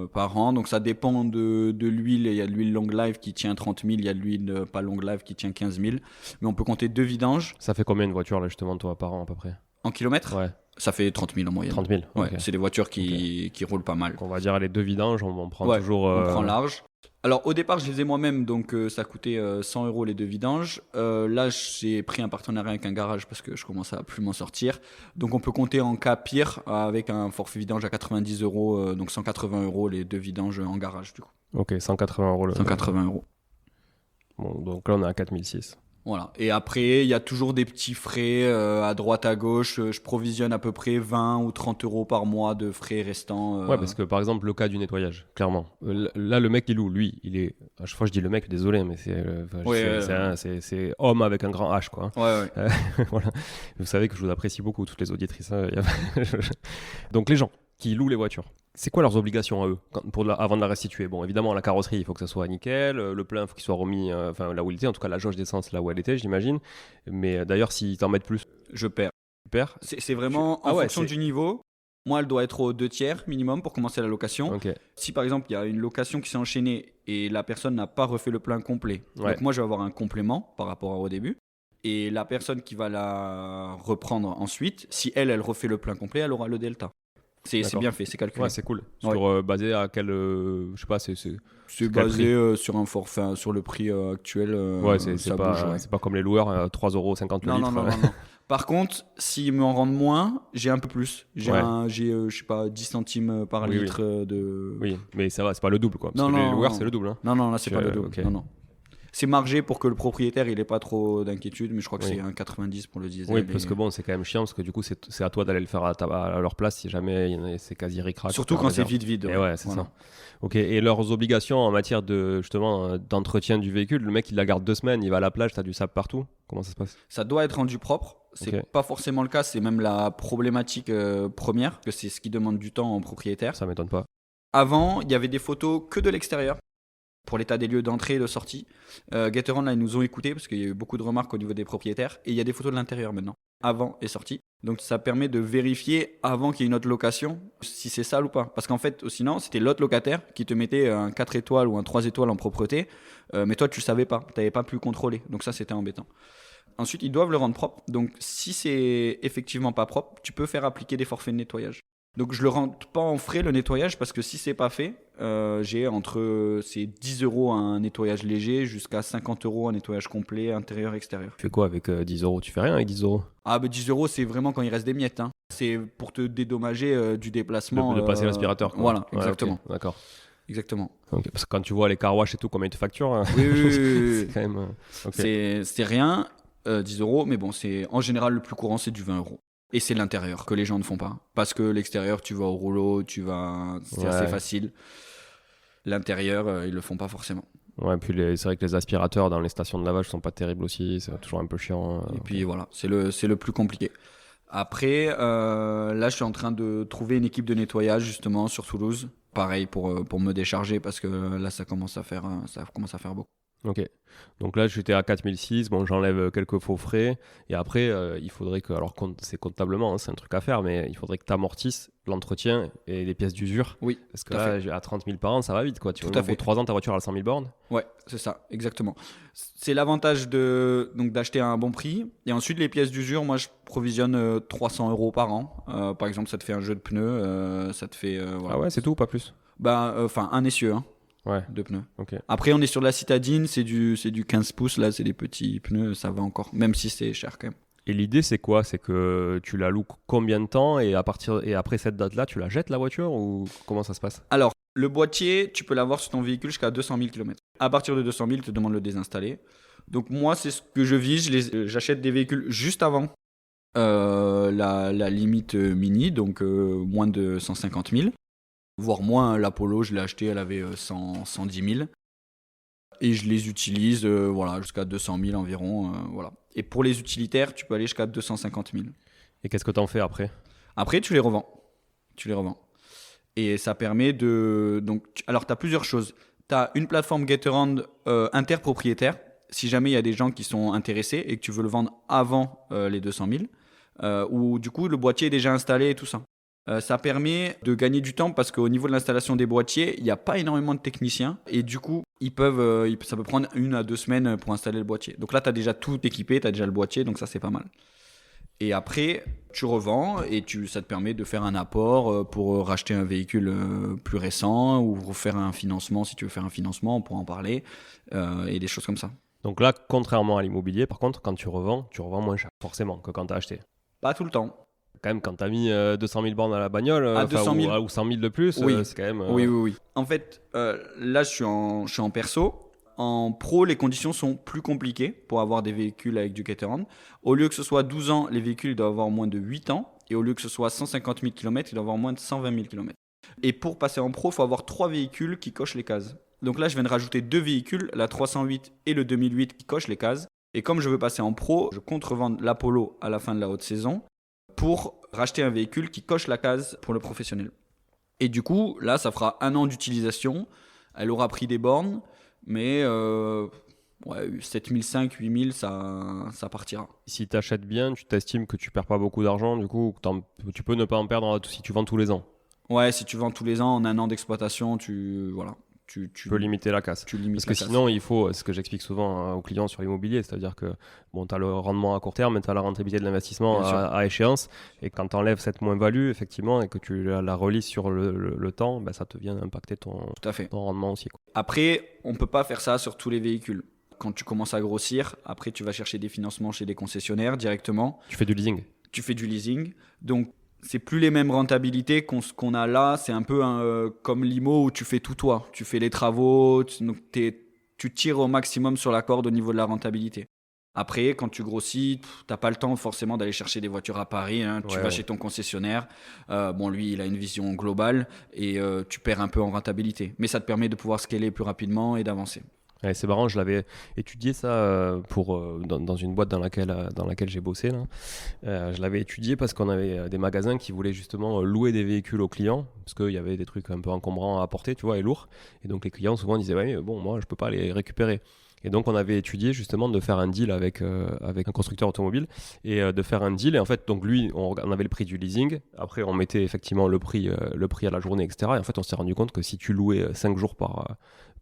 par an. Donc ça dépend de l'huile. Il y a de l'huile long life qui tient 30 000, il y a de l'huile pas long life qui tient 15 000. Mais on peut compter 2 vidanges. Ça fait combien de voitures là justement toi par an à peu près ? En kilomètres ? Ouais. Ça fait 30 000 en moyenne. 30 000 Ouais, okay. C'est des voitures qui roulent pas mal. Donc on va dire les 2 vidanges, on prend toujours... On prend large. Alors au départ, je les ai moi-même, donc ça coûtait 100 € les 2 vidanges. Là, j'ai pris un partenariat avec un garage parce que je commence à plus m'en sortir. Donc on peut compter en cas pire avec un forfait vidange à 90 €, donc 180 € les 2 vidanges en garage du coup. Ok, 180 €. 180 €. Bon, donc là on est à 4006. Voilà. Et après, il y a toujours des petits frais à droite, à gauche. Je provisionne à peu près 20 ou 30 € par mois de frais restants. Ouais, parce que par exemple, le cas du nettoyage, clairement. Là, le mec, il loue, lui, il est... À chaque fois, je dis le mec, désolé, mais c'est homme avec un grand H, quoi. Ouais. Voilà. Vous savez que je vous apprécie beaucoup, toutes les auditrices. Donc, les gens qui louent les voitures, c'est quoi leurs obligations à eux avant de la restituer ? Bon, évidemment, la carrosserie, il faut que ça soit nickel. Le plein, il faut qu'il soit remis là où il était. En tout cas, la jauge d'essence, là où elle était, j'imagine. Mais d'ailleurs, s'ils t'en mettent plus, je perds. Tu perds ? C'est vraiment en fonction du niveau. Moi, elle doit être aux 2 tiers minimum pour commencer la location. Okay. Si par exemple, il y a une location qui s'est enchaînée et la personne n'a pas refait le plein complet, donc moi, je vais avoir un complément par rapport au début. Et la personne qui va la reprendre ensuite, si elle refait le plein complet, elle aura le delta. C'est bien fait, c'est calculé. Ouais, c'est cool. Basé à quel... je sais pas, c'est basé sur un forfait, sur le prix actuel. C'est pas comme les loueurs, 3,50 € le litre. Non. Par contre, s'ils me en rendent moins, j'ai un peu plus. J'ai, je sais pas, 10 centimes par litre de... Oui, mais ça va, c'est pas le double, quoi. Parce que les loueurs, c'est le double. Hein. Non, là, c'est pas le double. Okay. Non. C'est margé pour que le propriétaire il ait pas trop d'inquiétude, mais je crois que c'est un 90 pour le diesel. Oui, parce que bon, c'est quand même chiant parce que du coup, c'est à toi d'aller le faire à leur place si jamais c'est quasi ric-rac. Surtout quand c'est vide. Ouais, c'est ça. Ok, et leurs obligations en matière de justement d'entretien du véhicule, le mec il la garde 2 semaines, il va à la plage, t'as du sable partout. Comment ça se passe ? Ça doit être rendu propre. C'est pas forcément le cas, c'est même la problématique première, que c'est ce qui demande du temps en propriétaire. Ça m'étonne pas. Avant, il y avait des photos que de l'extérieur. Pour l'état des lieux d'entrée et de sortie. Gateron, là, ils nous ont écoutés parce qu'il y a eu beaucoup de remarques au niveau des propriétaires. Et il y a des photos de l'intérieur maintenant, avant et sortie. Donc ça permet de vérifier avant qu'il y ait une autre location si c'est sale ou pas. Parce qu'en fait, sinon, c'était l'autre locataire qui te mettait un 4 étoiles ou un 3 étoiles en propreté. Mais toi, tu ne savais pas. Tu n'avais pas pu contrôler. Donc ça, c'était embêtant. Ensuite, ils doivent le rendre propre. Donc si c'est effectivement pas propre, tu peux faire appliquer des forfaits de nettoyage. Donc je le rentre pas en frais le nettoyage parce que si c'est pas fait, j'ai c'est 10 € un nettoyage léger jusqu'à 50 € un nettoyage complet intérieur extérieur. Tu fais quoi avec 10 €? Tu fais rien avec 10 €? Ah bah 10 € c'est vraiment quand il reste des miettes. Hein. C'est pour te dédommager du déplacement. De passer l'aspirateur, quoi. Voilà, Ouais, exactement. ok, d'accord. Exactement. Okay. Parce que quand tu vois les car wash et tout, combien ils te facturent, hein, Oui. c'est quand même. C'est rien, 10 €, mais bon, en général le plus courant c'est du 20 €. Et c'est l'intérieur que les gens ne font pas. Parce que l'extérieur, tu vas au rouleau, c'est assez facile. L'intérieur, ils le font pas forcément. Ouais, puis c'est vrai que les aspirateurs dans les stations de lavage sont pas terribles aussi, c'est toujours un peu chiant. Et puis voilà, c'est le plus compliqué. Après, là, je suis en train de trouver une équipe de nettoyage justement sur Toulouse. Pareil pour me décharger parce que là, ça commence à faire beaucoup. Ok, donc là j'étais à 4006, bon j'enlève quelques faux frais et après il faudrait que, alors c'est comptablement, hein, c'est un truc à faire, mais il faudrait que tu amortisses l'entretien et les pièces d'usure. Oui, parce que là à 30 000 par an ça va vite quoi, tu vois, au bout de 3 ans ta voiture a 100 000 bornes. Ouais, c'est ça, exactement. C'est l'avantage d'acheter à un bon prix et ensuite les pièces d'usure, moi je provisionne 300 € par an. Par exemple ça te fait un jeu de pneus, ça te fait... voilà. Ah ouais, c'est tout, pas plus? Enfin un essieu, hein. Ouais. De pneus. Okay. Après, on est sur de la citadine, c'est du 15 pouces, là, c'est des petits pneus, ça va encore, même si c'est cher quand même. Et l'idée, c'est quoi? C'est que tu la loues combien de temps et après cette date-là, tu la jettes la voiture ou comment ça se passe? Alors, le boîtier, tu peux l'avoir sur ton véhicule jusqu'à 200 000 km. À partir de 200 000, tu te demandes de le désinstaller. Donc, moi, c'est ce que je vise. J'achète des véhicules juste avant la limite mini, donc moins de 150 000. Voire moins, l'Apollo, je l'ai acheté, elle avait 110 000. Et je les utilise jusqu'à 200 000 environ. Voilà. Et pour les utilitaires, tu peux aller jusqu'à 250 000. Et qu'est-ce que tu en fais après? Après, tu les revends. Et ça permet de... Alors, tu as plusieurs choses. Tu as une plateforme Getaround interpropriétaire. Si jamais il y a des gens qui sont intéressés et que tu veux le vendre avant les 200 000, où du coup, le boîtier est déjà installé et tout ça. Ça permet de gagner du temps parce qu'au niveau de l'installation des boîtiers, il n'y a pas énormément de techniciens et du coup, ça peut prendre 1 à 2 semaines pour installer le boîtier. Donc là, tu as déjà tout équipé, tu as déjà le boîtier, donc ça, c'est pas mal. Et après, tu revends et ça te permet de faire un apport pour racheter un véhicule plus récent ou refaire un financement. Si tu veux faire un financement, on pourra en parler et des choses comme ça. Donc là, contrairement à l'immobilier, par contre, quand tu revends moins cher forcément que quand tu as acheté. Pas tout le temps. Quand même, quand tu as mis 200 000 bornes à la bagnole, ou 100 000 de plus, oui. C'est quand même... Oui. En fait, là, je suis en perso. En pro, les conditions sont plus compliquées pour avoir des véhicules avec du Getaround. Au lieu que ce soit 12 ans, les véhicules doivent avoir moins de 8 ans. Et au lieu que ce soit 150 000 km, ils doivent avoir moins de 120 000 km. Et pour passer en pro, il faut avoir 3 véhicules qui cochent les cases. Donc là, je viens de rajouter 2 véhicules, la 308 et le 2008 qui cochent les cases. Et comme je veux passer en pro, je compte revendre l'Apollo à la fin de la haute saison pour racheter un véhicule qui coche la case pour le professionnel. Et du coup, là, ça fera 1 an d'utilisation. Elle aura pris des bornes, mais 7500, 8000, ça partira. Si tu achètes bien, tu t'estimes que tu perds pas beaucoup d'argent, du coup, tu peux ne pas en perdre si tu vends tous les ans. Ouais, si tu vends tous les ans, en 1 an d'exploitation, tu peux limiter la casse. Parce que sinon, il faut, ce que j'explique souvent aux clients sur l'immobilier, c'est-à-dire que tu as le rendement à court terme, mais tu as la rentabilité de l'investissement à échéance. Et quand tu enlèves cette moins-value, effectivement, et que tu la relies sur le temps, ça te vient impacter ton rendement aussi. Quoi. Après, on ne peut pas faire ça sur tous les véhicules. Quand tu commences à grossir, après, tu vas chercher des financements chez des concessionnaires directement. Tu fais du leasing. Donc, c'est plus les mêmes rentabilités qu'on a là. C'est un peu comme l'IMO où tu fais tout toi. Tu fais les travaux, tu tires au maximum sur la corde au niveau de la rentabilité. Après, quand tu grossis, tu n'as pas le temps forcément d'aller chercher des voitures à Paris. Tu vas chez ton concessionnaire. Lui, il a une vision globale et tu perds un peu en rentabilité. Mais ça te permet de pouvoir scaler plus rapidement et d'avancer. Ouais, c'est marrant, je l'avais étudié ça dans une boîte dans laquelle j'ai bossé. Là. Je l'avais étudié parce qu'on avait des magasins qui voulaient justement louer des véhicules aux clients parce qu'il y avait des trucs un peu encombrants à apporter, tu vois, et lourds. Et donc les clients souvent disaient ouais, mais bon, moi je peux pas les récupérer. Et donc on avait étudié justement de faire un deal avec un constructeur automobile et de faire un deal. Et en fait, donc lui, on avait le prix du leasing. Après, on mettait effectivement le prix à la journée, etc. Et en fait, on s'est rendu compte que si tu louais 5 jours par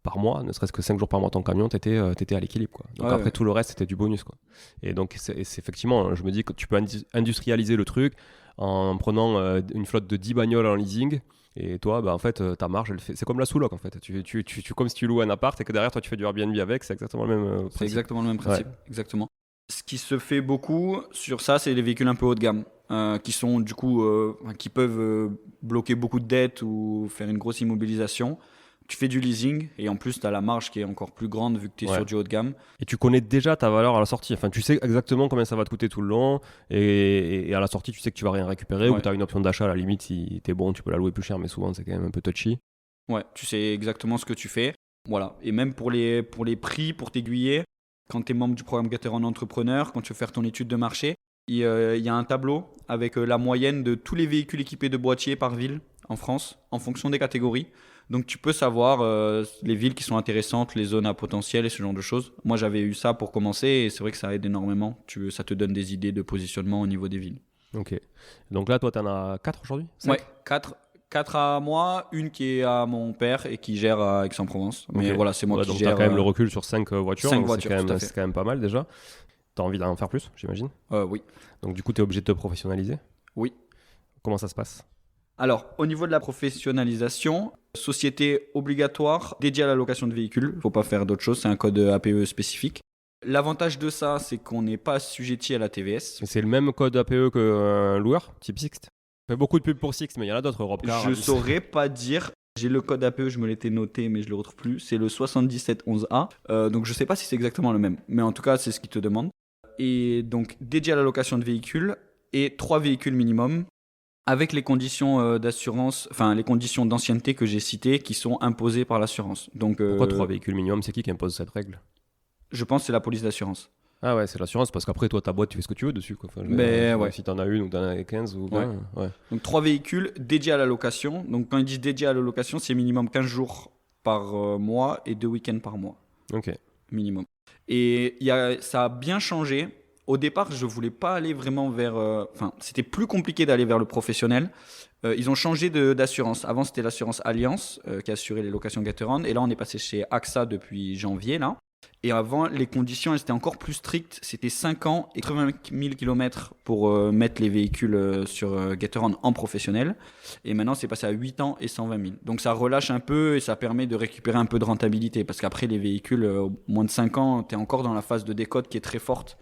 par mois, ne serait-ce que 5 jours par mois ton camion, t'étais à l'équilibre, quoi. Donc après tout le reste c'était du bonus, quoi. Et donc c'est effectivement, je me dis que tu peux industrialiser le truc en prenant une flotte de 10 bagnoles en leasing. Et toi, en fait, ta marge, c'est comme la sous-loc, en fait. Tu comme si tu loues un appart et que derrière, toi, tu fais du Airbnb avec. C'est exactement le même principe. C'est exactement le même principe, exactement. Ce qui se fait beaucoup sur ça, c'est les véhicules un peu haut de gamme, qui sont du coup, qui peuvent bloquer beaucoup de dettes ou faire une grosse immobilisation. Tu fais du leasing et en plus, tu as la marge qui est encore plus grande vu que tu es sur du haut de gamme. Et tu connais déjà ta valeur à la sortie. Enfin, tu sais exactement combien ça va te coûter tout le long. Et à la sortie, tu sais que tu vas rien récupérer ou tu as une option d'achat. À la limite, si tu es bon, tu peux la louer plus cher, mais souvent, c'est quand même un peu touchy. Ouais, tu sais exactement ce que tu fais. Voilà. Et même pour les prix, pour t'aiguiller, quand tu es membre du programme Gateron Entrepreneur, quand tu veux faire ton étude de marché, il y a un tableau avec la moyenne de tous les véhicules équipés de boîtiers par ville en France, en fonction des catégories. Donc tu peux savoir les villes qui sont intéressantes, les zones à potentiel et ce genre de choses. Moi j'avais eu ça pour commencer et c'est vrai que ça aide énormément. Ça te donne des idées de positionnement au niveau des villes. Ok. Donc là toi tu en as 4 aujourd'hui ? Ouais, 4 à moi, une qui est à mon père et qui gère à Aix-en-Provence. Mais voilà, c'est moi qui donc gère. Donc tu as quand même le recul sur 5 voitures. 5 voitures, c'est quand même pas mal déjà. Tu as envie d'en faire plus, j'imagine ? Oui. Donc du coup tu es obligé de te professionnaliser ? Oui. Comment ça se passe ? Alors, au niveau de la professionnalisation, société obligatoire dédiée à la location de véhicules. Il ne faut pas faire d'autre chose, c'est un code APE spécifique. L'avantage de ça, c'est qu'on n'est pas assujetti à la TVS. C'est le même code APE qu'un loueur, type Sixt ? On fait beaucoup de pubs pour Sixt, mais il y en a d'autres, Europcar. Je ne saurais pas dire. J'ai le code APE, je me l'étais noté, mais je ne le retrouve plus. C'est le 7711A. Donc, je ne sais pas si c'est exactement le même. Mais en tout cas, c'est ce qu'il te demande. Et donc, dédié à la location de véhicules et 3 véhicules minimum. Avec les conditions d'assurance, enfin les conditions d'ancienneté que j'ai citées qui sont imposées par l'assurance. Donc, pourquoi 3 véhicules minimum ? C'est qui impose cette règle ? Je pense que c'est la police d'assurance. Ah ouais, c'est l'assurance parce qu'après toi ta boîte tu fais ce que tu veux dessus, quoi. Enfin, si t'en as une ou t'en as 15 ou 20. Ouais. Donc 3 véhicules dédiés à la location. Donc quand ils disent dédiés à la location, c'est minimum 15 jours par mois et 2 week-ends par mois. Ok. Minimum. Et ça a bien changé. Au départ, je voulais pas aller vraiment vers. C'était plus compliqué d'aller vers le professionnel. Ils ont changé d'assurance. Avant, c'était l'assurance Alliance qui assurait les locations Gateron. Et là, on est passé chez AXA depuis janvier. Là. Et avant, les conditions, elles étaient encore plus strictes. C'était 5 ans et 80 000 km pour mettre les véhicules sur Gateron en professionnel. Et maintenant, c'est passé à 8 ans et 120 000. Donc, ça relâche un peu et ça permet de récupérer un peu de rentabilité. Parce qu'après, les véhicules, moins de 5 ans, tu es encore dans la phase de décote qui est très forte.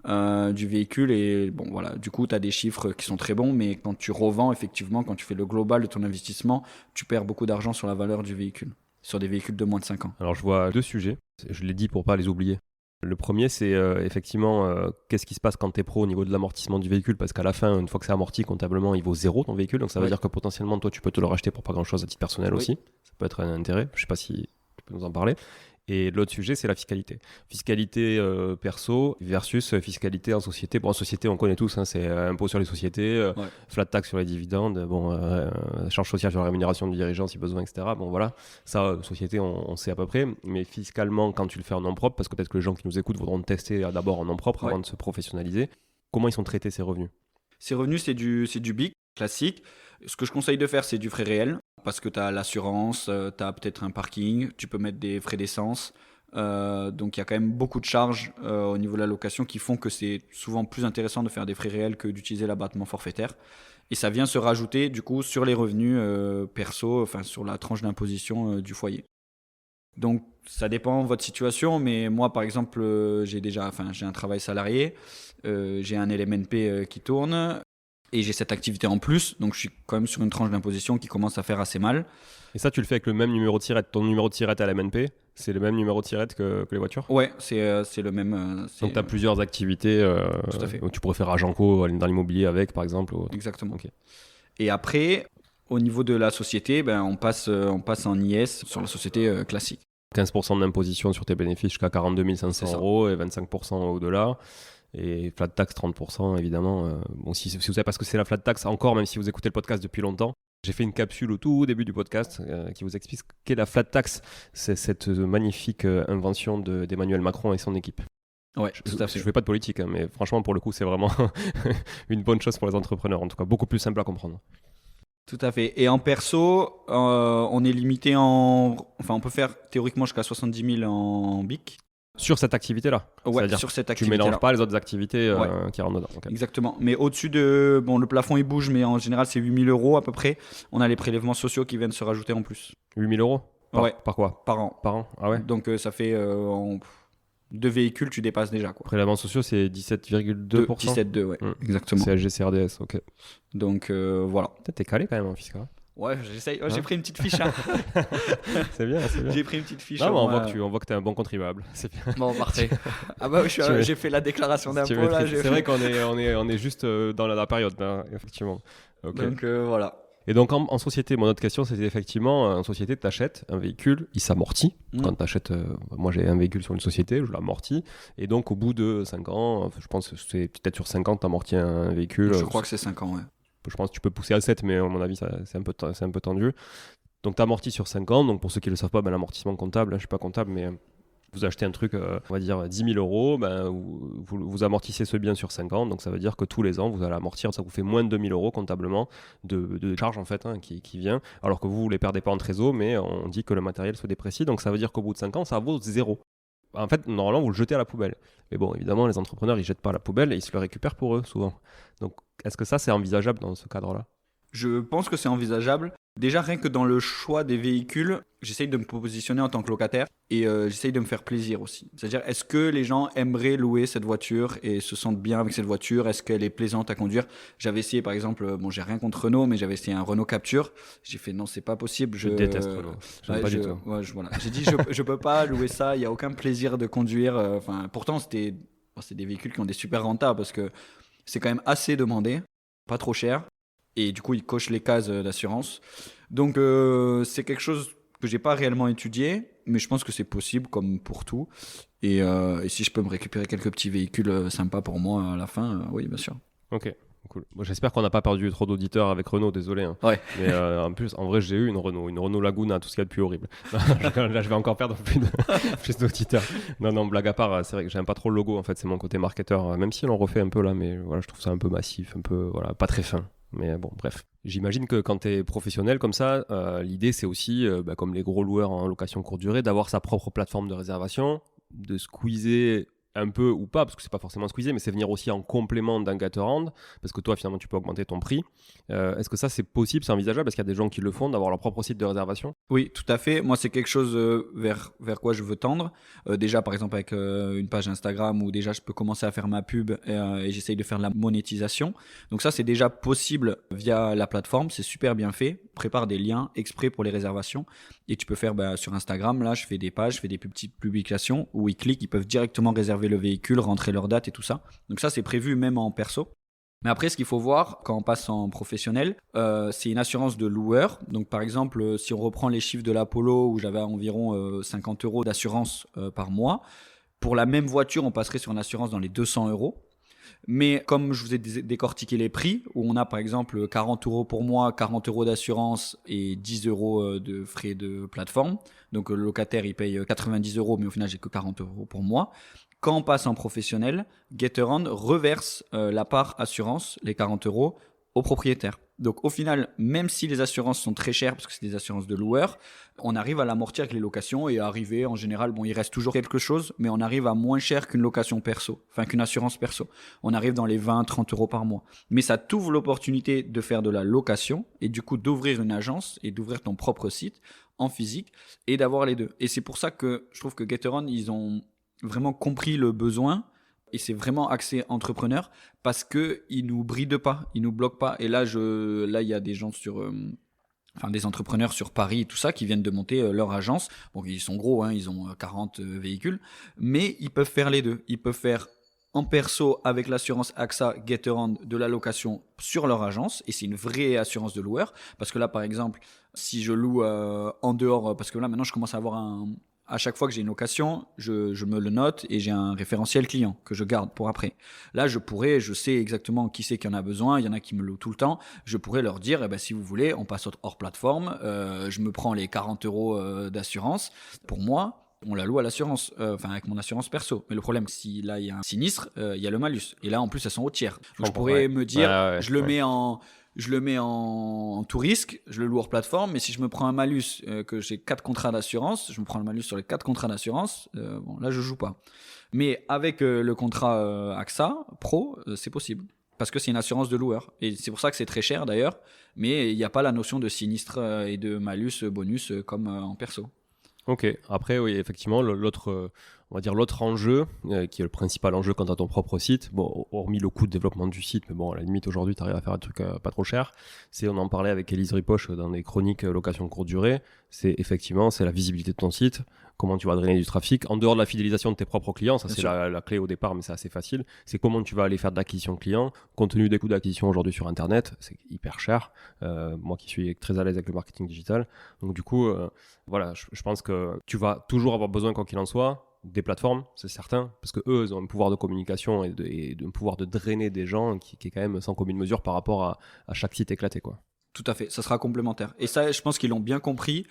Du véhicule et bon voilà, du coup tu as des chiffres qui sont très bons, mais quand tu revends, effectivement, quand tu fais le global de ton investissement, tu perds beaucoup d'argent sur la valeur du véhicule, sur des véhicules de moins de 5 ans. Alors je vois 2 sujets, je l'ai dit pour pas les oublier. Le premier, c'est effectivement qu'est-ce qui se passe quand tu es pro au niveau de l'amortissement du véhicule, parce qu'à la fin, une fois que c'est amorti, comptablement, il vaut 0 ton véhicule, donc ça veut dire que potentiellement toi tu peux te le racheter pour pas grand chose à titre personnel aussi, ça peut être un intérêt, je sais pas si tu peux nous en parler. Et l'autre sujet, c'est la fiscalité. Fiscalité perso versus fiscalité en société. Bon, en société, on connaît tous, hein, c'est impôt sur les sociétés, flat tax sur les dividendes, charge sociale sur la rémunération du dirigeant si besoin, etc. Bon, voilà, ça, société, on sait à peu près. Mais fiscalement, quand tu le fais en nom propre, parce que peut-être que les gens qui nous écoutent voudront tester d'abord en nom propre avant de se professionnaliser, comment ils sont traités ces revenus ? Ces revenus, c'est du BIC classique. Ce que je conseille de faire, c'est du frais réel, parce que tu as l'assurance, tu as peut-être un parking, tu peux mettre des frais d'essence. Donc il y a quand même beaucoup de charges au niveau de la location qui font que c'est souvent plus intéressant de faire des frais réels que d'utiliser l'abattement forfaitaire. Et ça vient se rajouter du coup sur les revenus perso, enfin sur la tranche d'imposition du foyer. Donc ça dépend de votre situation, mais moi par exemple j'ai un travail salarié, j'ai un LMNP qui tourne. Et j'ai cette activité en plus, donc je suis quand même sur une tranche d'imposition qui commence à faire assez mal. Et ça, tu le fais avec le même numéro de tirette. Ton numéro de tirette à la MNP, c'est le même numéro de tirette que les voitures ? Ouais, c'est le même. Donc tu as plusieurs activités. Tout à fait. Donc tu pourrais faire Agenco dans l'immobilier avec, par exemple. Exactement. Okay. Et après, au niveau de la société, on passe en IS sur la société classique. 15% d'imposition sur tes bénéfices jusqu'à 42 500 € et 25% au-delà. Et flat tax 30%, évidemment. Bon, si vous savez pas ce que c'est la flat tax, encore, même si vous écoutez le podcast depuis longtemps, j'ai fait une capsule au tout début du podcast qui vous explique ce qu'est la flat tax. C'est cette magnifique invention d'Emmanuel Macron et son équipe. Ouais, tout à fait. Je fais pas de politique, hein, mais franchement, pour le coup, c'est vraiment une bonne chose pour les entrepreneurs. En tout cas, beaucoup plus simple à comprendre. Tout à fait. Et en perso, on est limité enfin, on peut faire théoriquement jusqu'à 70 000 en BIC. Sur cette activité-là. Ouais, c'est-à-dire sur cette tu activité-là. mélanges pas les autres activités Ouais. qui rentrent dedans. Okay. Exactement. Mais au-dessus de... Bon, le plafond, il bouge, mais en général, c'est 8 000 € à peu près. On a les prélèvements sociaux qui viennent se rajouter en plus. 8 000 € Ouais. Par quoi? Par an. Par an? Ah ouais. Donc, ça fait... en 2 véhicules, tu dépasses déjà, quoi. Prélèvements sociaux, c'est 17,2%. 17,2, ouais. Exactement. CSG, CRDS, ok. Donc, voilà. T'es calé quand même en fiscal. Ouais, j'essaye. J'ai pris une petite fiche. Hein. C'est bien, c'est bien. J'ai pris une petite fiche. Non, on voit que tu es un bon contribuable. C'est bien. Bon, parfait. Ah bah oui, j'ai fait la déclaration d'impôt. Là, c'est vrai qu'on est juste dans la période, là, effectivement. Okay. Donc, voilà. Et donc en société, mon autre question, c'était effectivement, en société, tu achètes un véhicule, il s'amortit. Quand tu achètes, moi j'ai un véhicule sur une société, je l'amortis. Et donc au bout de 5 ans, je pense que c'est peut-être sur 5 ans, tu amortis un véhicule. Je crois que c'est 5 ans, ouais. Je pense que tu peux pousser à 7, mais à mon avis, c'est un peu tendu. Donc tu amortis sur 5 ans. Donc pour ceux qui ne le savent pas, l'amortissement comptable, je ne suis pas comptable, mais vous achetez un truc, on va dire 10 000 €, vous amortissez ce bien sur 5 ans. Donc ça veut dire que tous les ans, vous allez amortir, ça vous fait moins de 2 000 € comptablement de charge en fait, qui vient. Alors que vous ne les perdez pas en trésor, mais on dit que le matériel se déprécie. Donc ça veut dire qu'au bout de 5 ans, ça vaut 0. En fait, normalement, vous le jetez à la poubelle. Mais bon, évidemment, les entrepreneurs, ils ne jettent pas à la poubelle et ils se le récupèrent pour eux, souvent. Donc, est-ce que ça, c'est envisageable dans ce cadre-là ? Je pense que c'est envisageable. Déjà, rien que dans le choix des véhicules, j'essaye de me positionner en tant que locataire et j'essaye de me faire plaisir aussi. C'est-à-dire, est-ce que les gens aimeraient louer cette voiture et se sentent bien avec cette voiture ? Est-ce qu'elle est plaisante à conduire ? J'avais essayé, par exemple, j'ai rien contre Renault, mais j'avais essayé un Renault Capture. J'ai fait non, c'est pas possible. Je déteste Renault. J'aime pas du tout. Ouais, voilà. J'ai dit, je peux pas louer ça. Il y a aucun plaisir de conduire. Pourtant, c'est des véhicules qui ont des super rentables parce que c'est quand même assez demandé, pas trop cher. Et du coup, ils cochent les cases d'assurance. Donc, c'est quelque chose que j'ai pas réellement étudié, mais je pense que c'est possible, comme pour tout. Et si je peux me récupérer quelques petits véhicules sympas pour moi à la fin, oui, bien sûr. Ok, cool. Bon, j'espère qu'on n'a pas perdu trop d'auditeurs avec Renault, désolé. Hein. Ouais. Mais en plus, en vrai, j'ai eu une Renault Laguna, tout ce qu'il y a de plus horrible. Là, je vais encore perdre plus d'auditeurs. Non, blague à part, c'est vrai que j'aime pas trop le logo, en fait, c'est mon côté marketeur, même si on refait un peu là, mais voilà, je trouve ça un peu massif, un peu, voilà, pas très fin. Mais bon, bref. J'imagine que quand tu es professionnel comme ça, l'idée c'est aussi, comme les gros loueurs en location courte durée, d'avoir sa propre plateforme de réservation, de squeezer un peu ou pas, parce que c'est pas forcément squeezer, mais c'est venir aussi en complément d'un Gatorand, parce que toi finalement tu peux augmenter ton prix. Est-ce que ça c'est possible, c'est envisageable? Parce qu'il y a des gens qui le font, d'avoir leur propre site de réservation? Oui, tout à fait. Moi, c'est quelque chose vers quoi je veux tendre. Déjà, par exemple, avec une page Instagram où déjà je peux commencer à faire ma pub et j'essaye de faire de la monétisation. Donc ça, c'est déjà possible via la plateforme. C'est super bien fait. Prépare des liens exprès pour les réservations. Et tu peux faire sur Instagram, là, je fais des pages, je fais des petites publications où ils cliquent, ils peuvent directement réserver le véhicule, rentrer leur date et tout ça. Donc ça, c'est prévu même en perso. Mais après, ce qu'il faut voir quand on passe en professionnel, c'est une assurance de loueur. Donc par exemple, si on reprend les chiffres de l'Apollo où j'avais environ 50 € d'assurance par mois, pour la même voiture, on passerait sur une assurance dans les 200 €. Mais comme je vous ai décortiqué les prix, où on a par exemple 40 € pour mois, 40 € d'assurance et 10 € de frais de plateforme. Donc le locataire, il paye 90 €, mais au final, j'ai que 40 € pour moi. Quand on passe en professionnel, Gatorand reverse la part assurance, les 40 € au propriétaire. Donc au final, même si les assurances sont très chères, parce que c'est des assurances de loueurs, on arrive à l'amortir avec les locations et à arriver, en général, il reste toujours quelque chose, mais on arrive à moins cher qu'une location perso, enfin qu'une assurance perso. On arrive dans les 20-30 € par mois. Mais ça t'ouvre l'opportunité de faire de la location et du coup d'ouvrir une agence et d'ouvrir ton propre site en physique et d'avoir les deux. Et c'est pour ça que je trouve que Gatorand, ils ont vraiment compris le besoin. Et c'est vraiment axé entrepreneur parce qu'ils nous brident pas, ils nous bloquent pas. Et là, il y a des gens des entrepreneurs sur Paris et tout ça qui viennent de monter leur agence. Bon, ils sont gros, hein, ils ont 40 véhicules, mais ils peuvent faire les deux. Ils peuvent faire en perso avec l'assurance AXA Gatorand de la location sur leur agence et c'est une vraie assurance de loueur. Parce que là, par exemple, si je loue en dehors, parce que là maintenant je commence à avoir à chaque fois que j'ai une location, je me le note et j'ai un référentiel client que je garde pour après. Là, je sais exactement qui c'est qui en a besoin. Il y en a qui me louent tout le temps. Je pourrais leur dire, si vous voulez, on passe hors plateforme. Je me prends les 40 € d'assurance. Pour moi, on la loue à l'assurance, avec mon assurance perso. Mais le problème, si là, il y a un sinistre, il y a le malus. Et là, en plus, elles sont au tiers. Donc, je pourrais me dire, je je le mets en tout risque, je le loue hors plateforme, mais si je me prends un malus, que j'ai 4 contrats d'assurance, je me prends le malus sur les 4 contrats d'assurance, là je joue pas. Mais avec le contrat AXA Pro, c'est possible. Parce que c'est une assurance de loueur. Et c'est pour ça que c'est très cher d'ailleurs, mais il n'y a pas la notion de sinistre et de malus, bonus comme en perso. Ok, après oui, effectivement, on va dire l'autre enjeu, qui est le principal enjeu quant à ton propre site, bon, hormis le coût de développement du site, mais bon, à la limite aujourd'hui tu arrives à faire un truc pas trop cher, on en parlait avec Élise Ripoche dans des chroniques location courte durée, c'est la visibilité de ton site, comment tu vas drainer du trafic, en dehors de la fidélisation de tes propres clients, ça c'est la clé au départ, mais c'est assez facile, c'est comment tu vas aller faire de l'acquisition client, compte tenu des coûts d'acquisition aujourd'hui sur Internet, c'est hyper cher, moi qui suis très à l'aise avec le marketing digital, donc du coup, voilà, je pense que tu vas toujours avoir besoin, quoi qu'il en soit, des plateformes, c'est certain, parce que eux, ils ont un pouvoir de communication et un pouvoir de drainer des gens qui est quand même sans commune mesure par rapport à chaque site éclaté, quoi. Tout à fait, ça sera complémentaire. Et ça, je pense qu'ils l'ont bien compris.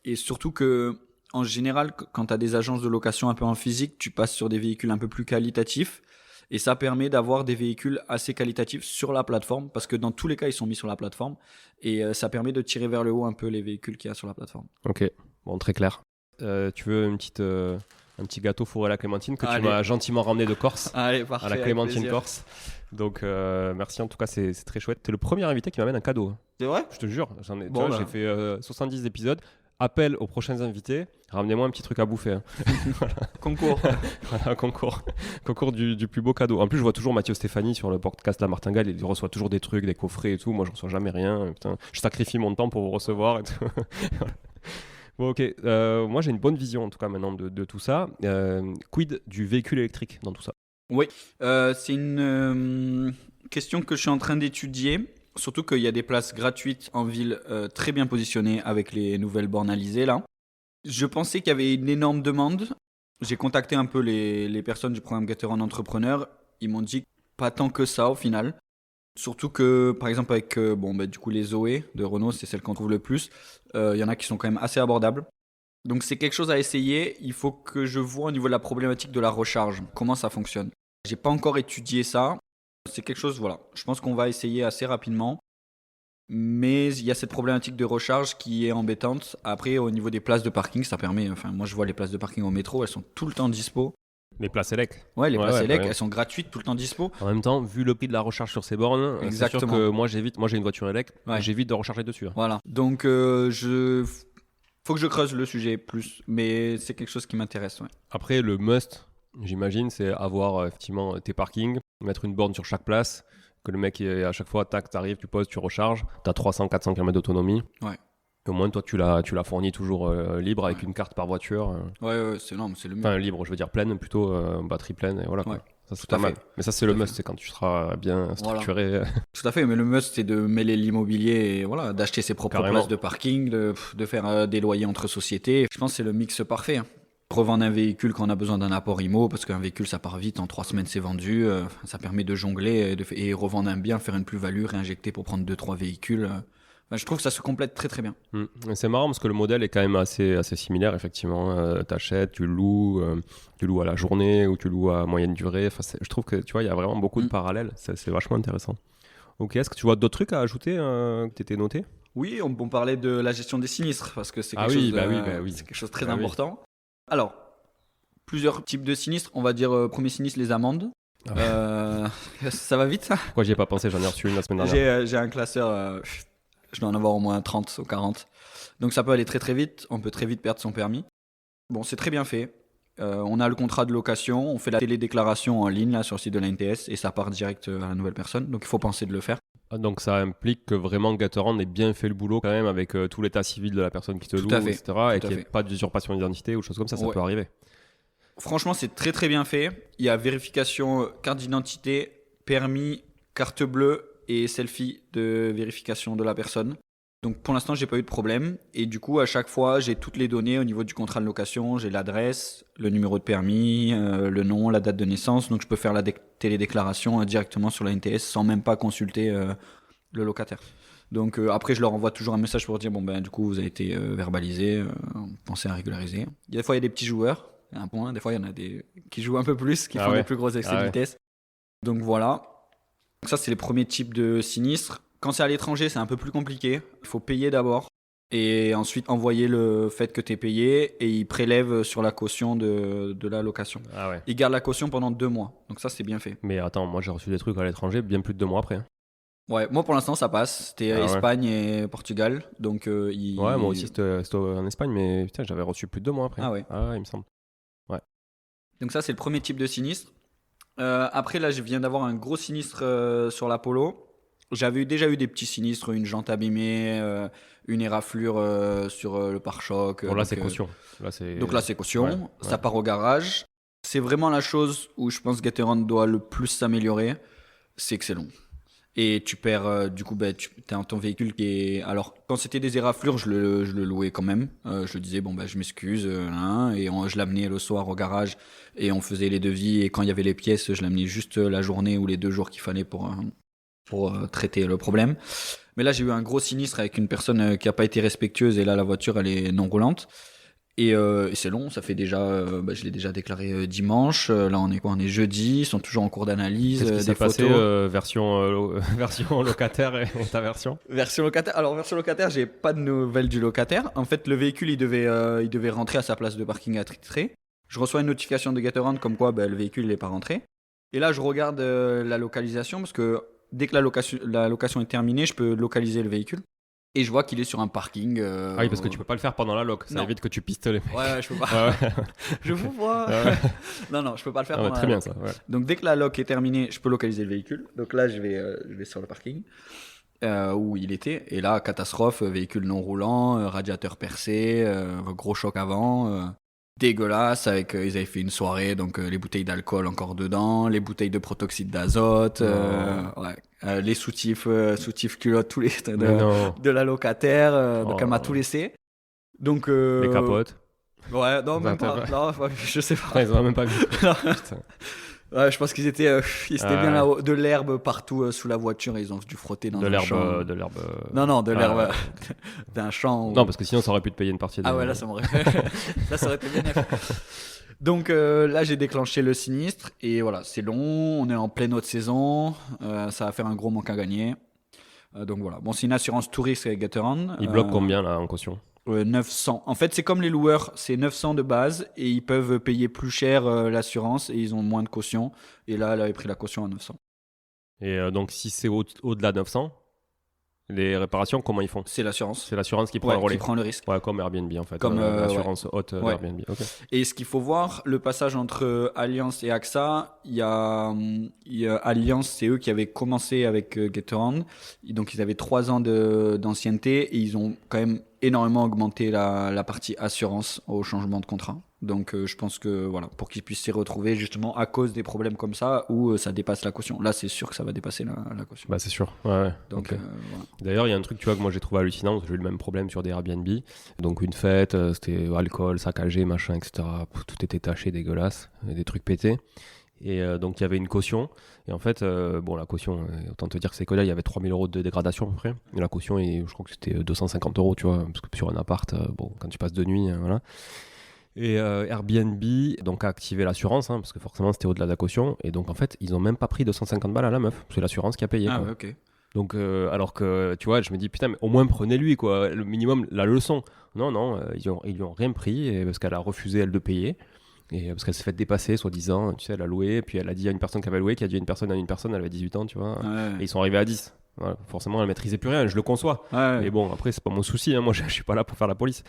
Et surtout que, en général, quand tu as des agences de location un peu en physique, tu passes sur des véhicules un peu plus qualitatifs. Et ça permet d'avoir des véhicules assez qualitatifs sur la plateforme, parce que dans tous les cas, ils sont mis sur la plateforme. Et ça permet de tirer vers le haut un peu les véhicules qu'il y a sur la plateforme. Ok, bon, très clair. Tu veux un petit gâteau fourré à la clémentine que tu m'as gentiment ramené de Corse. Allez, parfait, à la clémentine Corse. Donc merci, en tout cas c'est très chouette. T'es le premier invité qui m'amène un cadeau. C'est vrai ? Je te jure, j'ai fait 70 épisodes. Appel aux prochains invités, ramenez-moi un petit truc à bouffer. Hein. Voilà. Concours. Voilà, concours du plus beau cadeau. En plus, je vois toujours Mathieu Stéphanie sur le podcast La Martingale, il reçoit toujours des trucs, des coffrets et tout. Moi, je reçois jamais rien. Putain, je sacrifie mon temps pour vous recevoir et tout. Bon, ok. Moi, j'ai une bonne vision, en tout cas, maintenant de tout ça. Quid du véhicule électrique dans tout ça ? Oui, c'est une question que je suis en train d'étudier. Surtout qu'il y a des places gratuites en ville très bien positionnées avec les nouvelles bornes alizées là. Je pensais qu'il y avait une énorme demande. J'ai contacté un peu les personnes du programme Get Around Entrepreneur. Ils m'ont dit pas tant que ça au final. Surtout que par exemple avec du coup les Zoé de Renault, c'est celle qu'on trouve le plus. Il y en a qui sont quand même assez abordables. Donc c'est quelque chose à essayer. Il faut que je vois au niveau de la problématique de la recharge, comment ça fonctionne. J'ai pas encore étudié ça. C'est quelque chose, voilà, je pense qu'on va essayer assez rapidement. Mais il y a cette problématique de recharge qui est embêtante. Après, au niveau des places de parking, ça permet, moi je vois les places de parking au métro, elles sont tout le temps dispo. Les places élec. Ouais, les places élec, elles sont gratuites, tout le temps dispo. En même temps, vu le prix de la recharge sur ces bornes, c'est sûr que moi j'ai une voiture élec, j'évite de recharger dessus. Hein. Voilà, donc faut que je creuse le sujet plus, mais c'est quelque chose qui m'intéresse. Ouais. Après, le must, j'imagine, c'est avoir effectivement tes parkings, mettre une borne sur chaque place, que le mec à chaque fois, tac, t'arrives, tu poses, tu recharges, t'as 300-400 km d'autonomie. Ouais. Et au moins, toi, tu la fournis toujours libre avec une carte par voiture. Ouais, c'est le mieux. Enfin, libre, je veux dire pleine, plutôt batterie pleine, et voilà. Quoi. Ouais. Ça, c'est pas mal. Mais ça, c'est le must, c'est quand tu seras bien structuré. Voilà. Tout à fait, mais le must, c'est de mêler l'immobilier et voilà, d'acheter ses propres places de parking, de faire des loyers entre sociétés. Je pense que c'est le mix parfait. Hein. Revendre un véhicule quand on a besoin d'un apport IMO, parce qu'un véhicule, ça part vite, en 3 semaines, c'est vendu. Ça permet de jongler et revendre un bien, faire une plus-value, réinjecter pour prendre 2-3 véhicules. Je trouve que ça se complète très très bien. C'est marrant parce que le modèle est quand même assez similaire, effectivement. T'achètes, tu loues à la journée ou tu loues à moyenne durée. Enfin, je trouve que tu vois, il y a vraiment beaucoup de parallèles. C'est vachement intéressant. Ok, est-ce que tu vois d'autres trucs à ajouter que tu étais noté ? Oui, on parlait de la gestion des sinistres parce que c'est quelque chose, c'est quelque chose de très important. Oui. Alors, plusieurs types de sinistres. On va dire premier sinistre, les amendes. Ça va vite ça ? Pourquoi j'y ai pas pensé ? J'en ai reçu une la semaine dernière. J'ai un classeur... Je dois en avoir au moins 30 ou 40. Donc ça peut aller très très vite. On peut très vite perdre son permis. Bon, c'est très bien fait. On a le contrat de location. On fait la télédéclaration en ligne là, sur le site de l'ANTS et ça part direct à la nouvelle personne. Donc il faut penser de le faire. Donc ça implique que vraiment Get Around ait bien fait le boulot quand même avec tout l'état civil de la personne qui te loue, etc. Et qu'il n'y ait pas d'usurpation d'identité ou choses comme ça. Ça peut arriver. Franchement, c'est très très bien fait. Il y a vérification carte d'identité, permis, carte bleue et selfie de vérification de la personne. Donc pour l'instant, j'ai pas eu de problème. Et du coup, à chaque fois, j'ai toutes les données au niveau du contrat de location. J'ai l'adresse, le numéro de permis, le nom, la date de naissance. Donc je peux faire la télédéclaration directement sur la NTS sans même pas consulter le locataire. Donc après, je leur envoie toujours un message pour dire du coup, vous avez été verbalisé, pensez à régulariser. Des fois, il y a des petits joueurs, un point. Des fois, il y en a des qui jouent un peu plus, qui font des plus gros excès de vitesse. Donc voilà. Donc ça, c'est les premiers types de sinistres. Quand c'est à l'étranger, c'est un peu plus compliqué. Il faut payer d'abord et ensuite envoyer le fait que tu es payé et ils prélèvent sur la caution de la location. Ah ouais. Ils gardent la caution pendant 2 mois. Donc ça, c'est bien fait. Mais attends, moi j'ai reçu des trucs à l'étranger bien plus de 2 mois après. Ouais, moi pour l'instant, ça passe. C'était Ah ouais. Espagne et Portugal. Donc Ouais, moi aussi c'était en Espagne, mais putain, j'avais reçu plus de 2 mois après. Ah ouais. Ah ouais, il me semble. Donc ça, c'est le premier type de sinistre. Après, là, je viens d'avoir un gros sinistre sur la Polo. J'avais déjà eu des petits sinistres, une jante abîmée, une éraflure sur le pare-choc. Bon, là donc, c'est caution. Donc là, c'est caution. Ouais, Ça ouais. part au garage. C'est vraiment la chose où je pense Gateron doit le plus s'améliorer. C'est que c'est long. Et tu perds, du coup, tu as ton véhicule qui est. Alors, quand c'était des éraflures, je le louais quand même. Je le disais, bon, je m'excuse. Je l'amenais le soir au garage et on faisait les devis. Et quand il y avait les pièces, je l'amenais juste la journée ou les 2 jours qu'il fallait pour traiter le problème. Mais là, j'ai eu un gros sinistre avec une personne qui n'a pas été respectueuse. Et là, la voiture, elle est non roulante. Et c'est long, ça fait déjà, je l'ai déjà déclaré dimanche. Là, on est quoi? On est jeudi, ils sont toujours en cours d'analyse. Qu'est-ce qui des s'est passé photos. version locataire et ta version? Version locataire. Alors, version locataire, j'ai pas de nouvelles du locataire. En fait, le véhicule, il devait rentrer à sa place de parking attitré. Je reçois une notification de Gateron comme quoi le véhicule n'est pas rentré. Et là, je regarde la localisation parce que dès que la location est terminée, je peux localiser le véhicule. Et je vois qu'il est sur un parking. Ah oui, parce que tu peux pas le faire pendant la loc. Ça Non. évite que tu pistes les mecs. Ouais, je peux pas. Ouais, ouais. Je vous vois. Ouais. Non, je peux pas le faire Ah ouais, pendant très la bien loc. ça. Ouais. Donc dès que la loc est terminée, je peux localiser le véhicule. Donc là, je vais sur le parking où il était. Et là, catastrophe, véhicule non roulant, radiateur percé, gros choc avant. Dégueulasse, avec ils avaient fait une soirée, donc les bouteilles d'alcool encore dedans, les bouteilles de protoxyde d'azote, les soutifs culottes, tous les Mais non. de la locataire, donc Oh. elle m'a tout laissé. Donc Les capotes. Ouais, non, même Bah, pas. Non, je sais pas. Putain, ils ont même pas vu. Non. Putain. Ouais, je pense qu'ils étaient Ah bien ouais. là-haut. De l'herbe partout sous la voiture et ils ont dû frotter dans De un l'herbe. champ. De l'herbe. Non, de Ah, l'herbe ouais. d'un champ. Non, parce que sinon ça aurait pu te payer une partie. Ah ouais, là ça m'aurait fait. Là ça aurait été bien. Donc là j'ai déclenché le sinistre et voilà, c'est long, on est en pleine haute saison, ça va faire un gros manque à gagner. Donc voilà, bon c'est une assurance touriste avec Gateron. Ils bloquent combien là en caution? 900. En fait, c'est comme les loueurs, c'est 900 de base et ils peuvent payer plus cher l'assurance et ils ont moins de caution. Et là, elle avait pris la caution à 900. Et donc si c'est au-delà de 900, les réparations, comment ils font? C'est l'assurance. C'est l'assurance qui prend Ouais, le relais. qui prend le risque. Ouais, comme Airbnb en fait. Comme, l'assurance haute Ouais. d'Airbnb. Ok. Et ce qu'il faut voir, le passage entre Allianz et AXA, il y a Allianz, c'est eux qui avaient commencé avec Gateron. Donc ils avaient 3 ans d'ancienneté et ils ont quand même énormément augmenté la partie assurance au changement de contrat. Donc je pense que voilà, pour qu'ils puissent s'y retrouver justement à cause des problèmes comme ça où ça dépasse la caution. Là, c'est sûr que ça va dépasser la caution. Bah c'est sûr. Ouais. Donc ok. voilà. D'ailleurs, il y a un truc, tu vois, que moi j'ai trouvé hallucinant, parce que j'ai eu le même problème sur des Airbnb. Donc une fête, c'était alcool, saccagé, machin, etc. Tout était taché, dégueulasse, et des trucs pétés. Et donc il y avait une caution. Et en fait, la caution, autant te dire que c'est que là, il y avait 3000 € de dégradation à peu près. Et la caution, je crois que c'était 250 €, tu vois, parce que sur un appart, quand tu passes 2 nuits, voilà. Et Airbnb donc a activé l'assurance, parce que forcément c'était au-delà de la caution. Et donc en fait, ils ont même pas pris 250 balles à la meuf. C'est l'assurance qui a payé. Ah quoi. ouais, ok. Donc, alors que, tu vois, je me dis, putain, mais au moins prenez-lui, quoi, le minimum, la leçon. Non, ils lui ont rien pris, parce qu'elle a refusé, elle, de payer. Et parce qu'elle s'est fait dépasser, soi-disant, tu sais, elle a loué, puis elle a dit à une personne qui avait loué, qui a dit à une personne, elle avait 18 ans, tu vois. Ouais. Et ils sont arrivés à 10. Voilà. Forcément, elle maîtrisait plus rien, je le conçois. Ouais. Mais bon, après, c'est pas mon souci, moi, je suis pas là pour faire la police.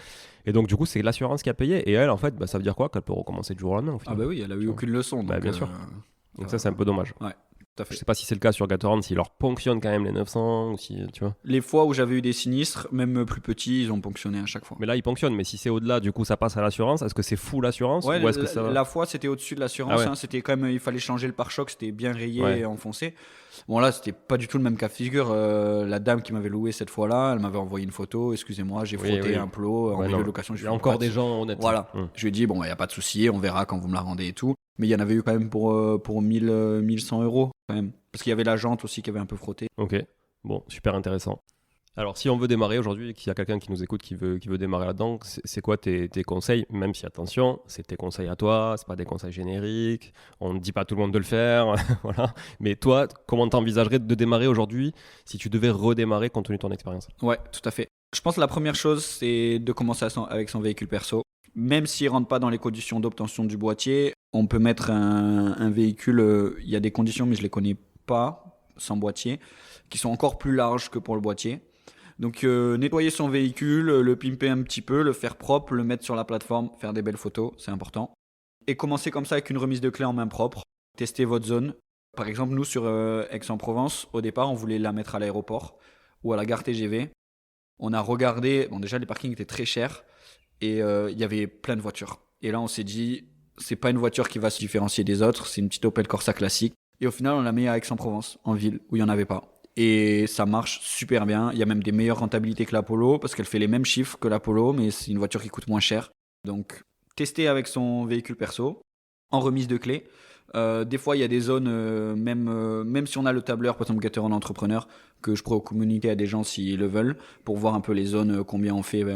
Et donc, du coup, c'est l'assurance qui a payé. Et elle, en fait, ça veut dire quoi? Qu'elle peut recommencer du jour au lendemain, au Ah final. bah oui, elle a eu aucune leçon. Bah, Donc, bien sûr. Donc ça, c'est un peu dommage. tout à Je fait. sais pas si c'est le cas sur Gateron, s'ils leur ponctionnent quand même les 900, ou si, tu vois. Les fois où j'avais eu des sinistres, même plus petits, ils ont ponctionné à chaque fois. Mais là, ils ponctionnent. Mais si c'est au-delà, du coup, ça passe à l'assurance. Est-ce que c'est full assurance Ouais, ou est-ce que ça va... la fois c'était au-dessus de l'assurance, Ah ouais. C'était quand même, il fallait changer le pare-choc, c'était bien rayé Ouais. et enfoncé. Bon là, c'était pas du tout le même cas de figure. La dame qui m'avait loué cette fois-là, elle m'avait envoyé une photo. Excusez-moi, j'ai Oui, frotté oui. un plot en Ouais, milieu non. de location. Il y a encore des gens honnêtes. Voilà. Hum. Je lui ai dit bon, il y a pas de souci, on verra quand vous me la rendez et tout. Mais il y en avait eu quand même pour 1100 € quand même, parce qu'il y avait la jante aussi qui avait un peu frotté. Ok. Bon, super intéressant. Alors, si on veut démarrer aujourd'hui et qu'il y a quelqu'un qui nous écoute qui veut démarrer là-dedans, c'est quoi tes conseils? Même si, attention, c'est tes conseils à toi, c'est pas des conseils génériques, on ne dit pas à tout le monde de le faire, voilà. Mais toi, comment t'envisagerais de démarrer aujourd'hui si tu devais redémarrer compte tenu de ton expérience? Ouais, tout à fait. Je pense que la première chose, c'est de commencer avec son véhicule perso. Même s'il ne rentre pas dans les conditions d'obtention du boîtier, on peut mettre un véhicule, il y a des conditions, mais je ne les connais pas, sans boîtier, qui sont encore plus larges que pour le boîtier. Donc nettoyer son véhicule, le pimper un petit peu, le faire propre, le mettre sur la plateforme, faire des belles photos, c'est important. Et commencer comme ça avec une remise de clé en main propre, tester votre zone. Par exemple, nous sur Aix-en-Provence, au départ, on voulait la mettre à l'aéroport ou à la gare TGV. On a regardé, bon déjà les parkings étaient très chers et il y avait plein de voitures. Et là on s'est dit, c'est pas une voiture qui va se différencier des autres, c'est une petite Opel Corsa classique. Et au final on l'a mis à Aix-en-Provence, en ville, où il n'y en avait pas. Et ça marche super bien, il y a même des meilleures rentabilités que la Polo, parce qu'elle fait les mêmes chiffres que la Polo, mais c'est une voiture qui coûte moins cher. Donc tester avec son véhicule perso, en remise de clé. Des fois, il y a des zones, même si on a le tableur, par exemple Gateron Entrepreneur, que je pourrais communiquer à des gens s'ils le veulent, pour voir un peu les zones, combien on fait.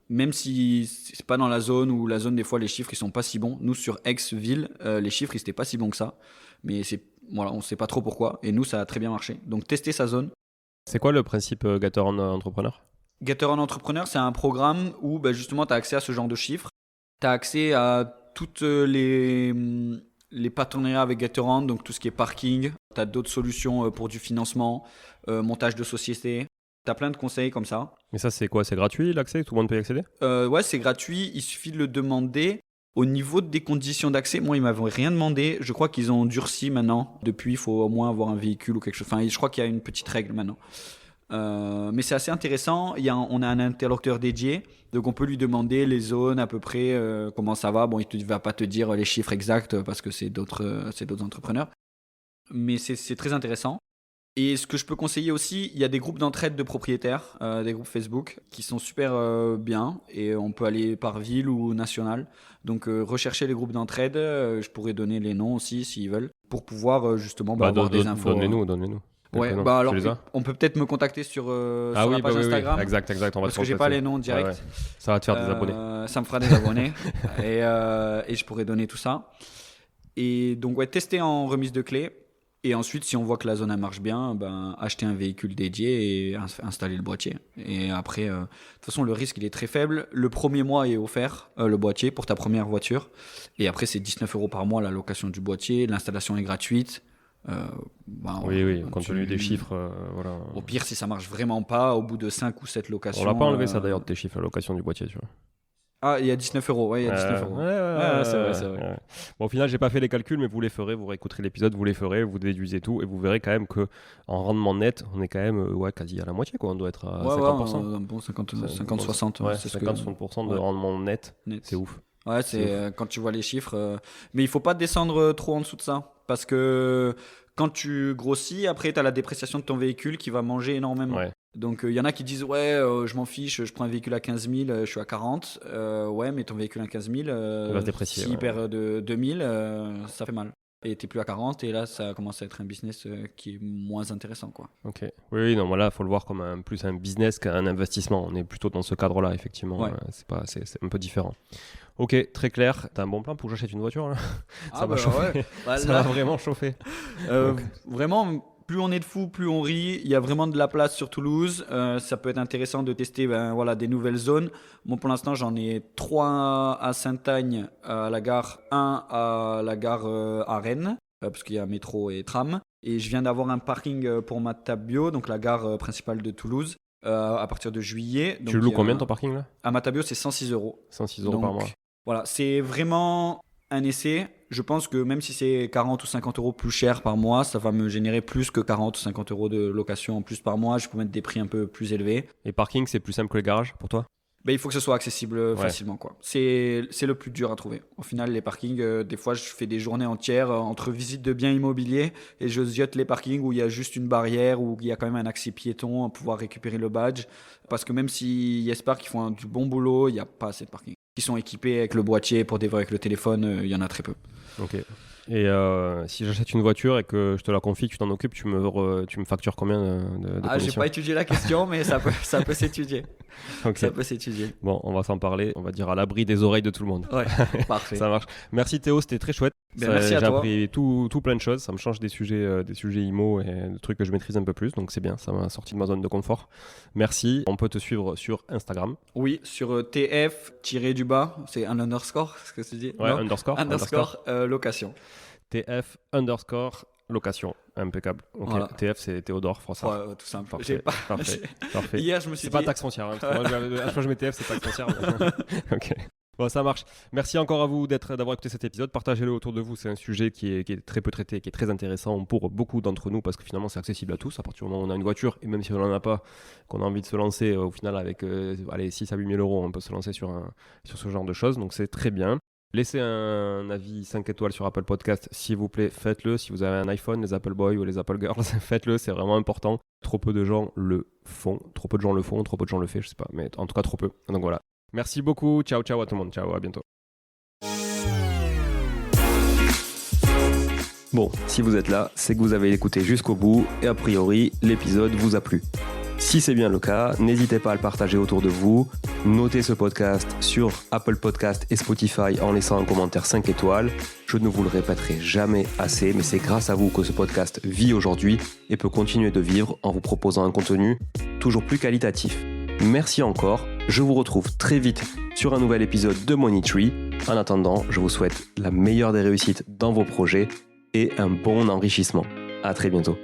Même si c'est pas dans la zone, ou la zone, des fois, les chiffres, ils sont pas si bons. Nous, sur Aix-Ville, les chiffres, ils étaient pas si bons que ça. Mais voilà, on sait pas trop pourquoi. Et nous, ça a très bien marché. Donc, tester sa zone. C'est quoi le principe Gateron Entrepreneur? Gateron Entrepreneur, c'est un programme où justement, tu as accès à ce genre de chiffres. Tu as accès à toutes les partenariats avec Gateron, donc tout ce qui est parking. Tu as d'autres solutions pour du financement, montage de société. Tu as plein de conseils comme ça. Mais ça, c'est quoi? C'est gratuit l'accès? Tout le monde peut y accéder? Ouais, c'est gratuit. Il suffit de le demander. Au niveau des conditions d'accès, moi, ils ne m'avaient rien demandé. Je crois qu'ils ont durci maintenant. Depuis, il faut au moins avoir un véhicule ou quelque chose. Enfin, je crois qu'il y a une petite règle maintenant. Mais c'est assez intéressant. On a un interlocuteur dédié, donc on peut lui demander les zones à peu près, comment ça va. Bon, il ne va pas te dire les chiffres exacts parce que c'est d'autres entrepreneurs, mais c'est très intéressant. Et ce que je peux conseiller aussi, il y a des groupes d'entraide de propriétaires, des groupes Facebook qui sont super bien, et on peut aller par ville ou national. Donc rechercher les groupes d'entraide, je pourrais donner les noms aussi s'ils veulent, pour pouvoir justement avoir des infos. Donne-les-nous. Ouais, alors on peut peut-être me contacter sur la page Instagram. Oui. Exact. On va parce que j'ai pas les noms directs. Ouais. Ça va te faire des abonnés. Ça me fera des abonnés et je pourrais donner tout ça. Et donc tester en remise de clé. Et ensuite, si on voit que la zone elle marche bien, acheter un véhicule dédié et installer le boîtier. Et après, de toute façon, le risque il est très faible. Le premier mois est offert, le boîtier pour ta première voiture. Et après, c'est 19 € par mois la location du boîtier. L'installation est gratuite. Oui, compte tenu des chiffres, voilà. Au pire, si ça marche vraiment pas, au bout de 5 ou 7 locations. On l'a pas enlevé ça d'ailleurs de tes chiffres, la location du boîtier, tu vois. Ah, il y a 19 €, ouais, il y a 19 €. C'est vrai. Ouais. Bon, au final, j'ai pas fait les calculs, mais vous les ferez, vous réécouterez l'épisode, vous les ferez, vous déduisez tout, et vous verrez quand même que en rendement net, on est quand même quasi à la moitié, quoi. On doit être à 50%. Bon, 50-60. Ouais, 50-60% de rendement net. C'est ouf. Ouais, c'est quand tu vois les chiffres. Mais il faut pas descendre trop en dessous de ça. Parce que quand tu grossis, après, tu as la dépréciation de ton véhicule qui va manger énormément. Ouais. Donc, il y en a qui disent je m'en fiche, je prends un véhicule à 15 000, je suis à 40. Ouais, mais ton véhicule à 15 000, il va se déprécier. S'il perd de 2 000, ça fait mal. Et t'es plus à 40, et là, ça commence à être un business qui est moins intéressant, quoi. Ok. Oui, non, voilà, il faut le voir comme plus un business qu'un investissement. On est plutôt dans ce cadre-là, effectivement. Ouais. C'est un peu différent. Ok, très clair. T'as un bon plan pour que j'achète une voiture là? Ça va chauffer. Ouais. Ça va vraiment chauffer. Vraiment, plus on est de fous, plus on rit. Il y a vraiment de la place sur Toulouse. Ça peut être intéressant de tester des nouvelles zones. Bon, pour l'instant, j'en ai 3 à Sainte-Agne à la gare, 1 à la gare à Rennes, parce qu'il y a métro et tram. Et je viens d'avoir un parking pour Matabio, donc la gare principale de Toulouse, à partir de juillet. Donc, tu loues combien ton parking là? À Matabio, c'est 106 €. 106 € par mois. Voilà, c'est vraiment un essai. Je pense que même si c'est 40 ou 50 € plus cher par mois, ça va me générer plus que 40 ou 50 € de location en plus par mois. Je peux mettre des prix un peu plus élevés. Et parking, c'est plus simple que les garages pour toi? Il faut que ce soit accessible facilement, quoi. C'est le plus dur à trouver. Au final, les parkings, des fois, je fais des journées entières entre visites de biens immobiliers et je ziote les parkings où il y a juste une barrière, où il y a quand même un accès piéton à pouvoir récupérer le badge. Parce que même si YesPark, ils font du bon boulot, il n'y a pas assez de parking. qui sont équipés avec le boîtier pour dévorer avec le téléphone, il y en a très peu. Ok. Et si j'achète une voiture et que je te la confie, que tu t'en occupes, tu me factures combien de J'ai commission? pas étudié la question, mais ça peut s'étudier. Ok. Ça peut s'étudier. Bon, on va s'en parler, on va dire à l'abri des oreilles de tout le monde. Ouais, parfait. Ça marche. Merci Théo, c'était très chouette. Merci à j'ai toi. appris tout plein de choses. Ça me change des sujets IMO et des trucs que je maîtrise un peu plus. Donc c'est bien, ça m'a sorti de ma zone de confort. Merci. On peut te suivre sur Instagram. Oui, sur TF-du-bas, c'est un underscore, c'est ce que tu dis? Ouais, Non underscore. Location. TF_location. Impeccable. Ok. Voilà. TF, c'est Théodore Froissart. Ouais, tout simple. Parfait. J'ai pas- Parfait. Hier, je me suis C'est dit. pas taxe foncière. Hein, parce que moi, à chaque fois que je mets TF, c'est taxe foncière. mais- ok. Bon, ça marche. Merci encore à vous d'avoir écouté cet épisode. Partagez-le autour de vous. C'est un sujet qui est très peu traité, qui est très intéressant pour beaucoup d'entre nous parce que finalement, c'est accessible à tous. À partir du moment où on a une voiture et même si on n'en a pas, qu'on a envie de se lancer, au final, avec 6 à 8 000 euros, on peut se lancer sur ce genre de choses. Donc, c'est très bien. Laissez un avis 5 étoiles sur Apple Podcast, s'il vous plaît, faites-le. Si vous avez un iPhone, les Apple Boys ou les Apple Girls, faites-le, c'est vraiment important. Trop peu de gens le font, trop peu de gens le font, trop peu de gens le font, je sais pas, mais en tout cas trop peu. Donc voilà. Merci beaucoup, ciao à tout le monde, ciao, à bientôt. Bon, si vous êtes là, c'est que vous avez écouté jusqu'au bout et a priori, l'épisode vous a plu. Si c'est bien le cas, n'hésitez pas à le partager autour de vous. Notez ce podcast sur Apple Podcast et Spotify en laissant un commentaire 5 étoiles. Je ne vous le répéterai jamais assez, mais c'est grâce à vous que ce podcast vit aujourd'hui et peut continuer de vivre en vous proposant un contenu toujours plus qualitatif. Merci encore, je vous retrouve très vite sur un nouvel épisode de Money Tree. En attendant, je vous souhaite la meilleure des réussites dans vos projets et un bon enrichissement. À très bientôt.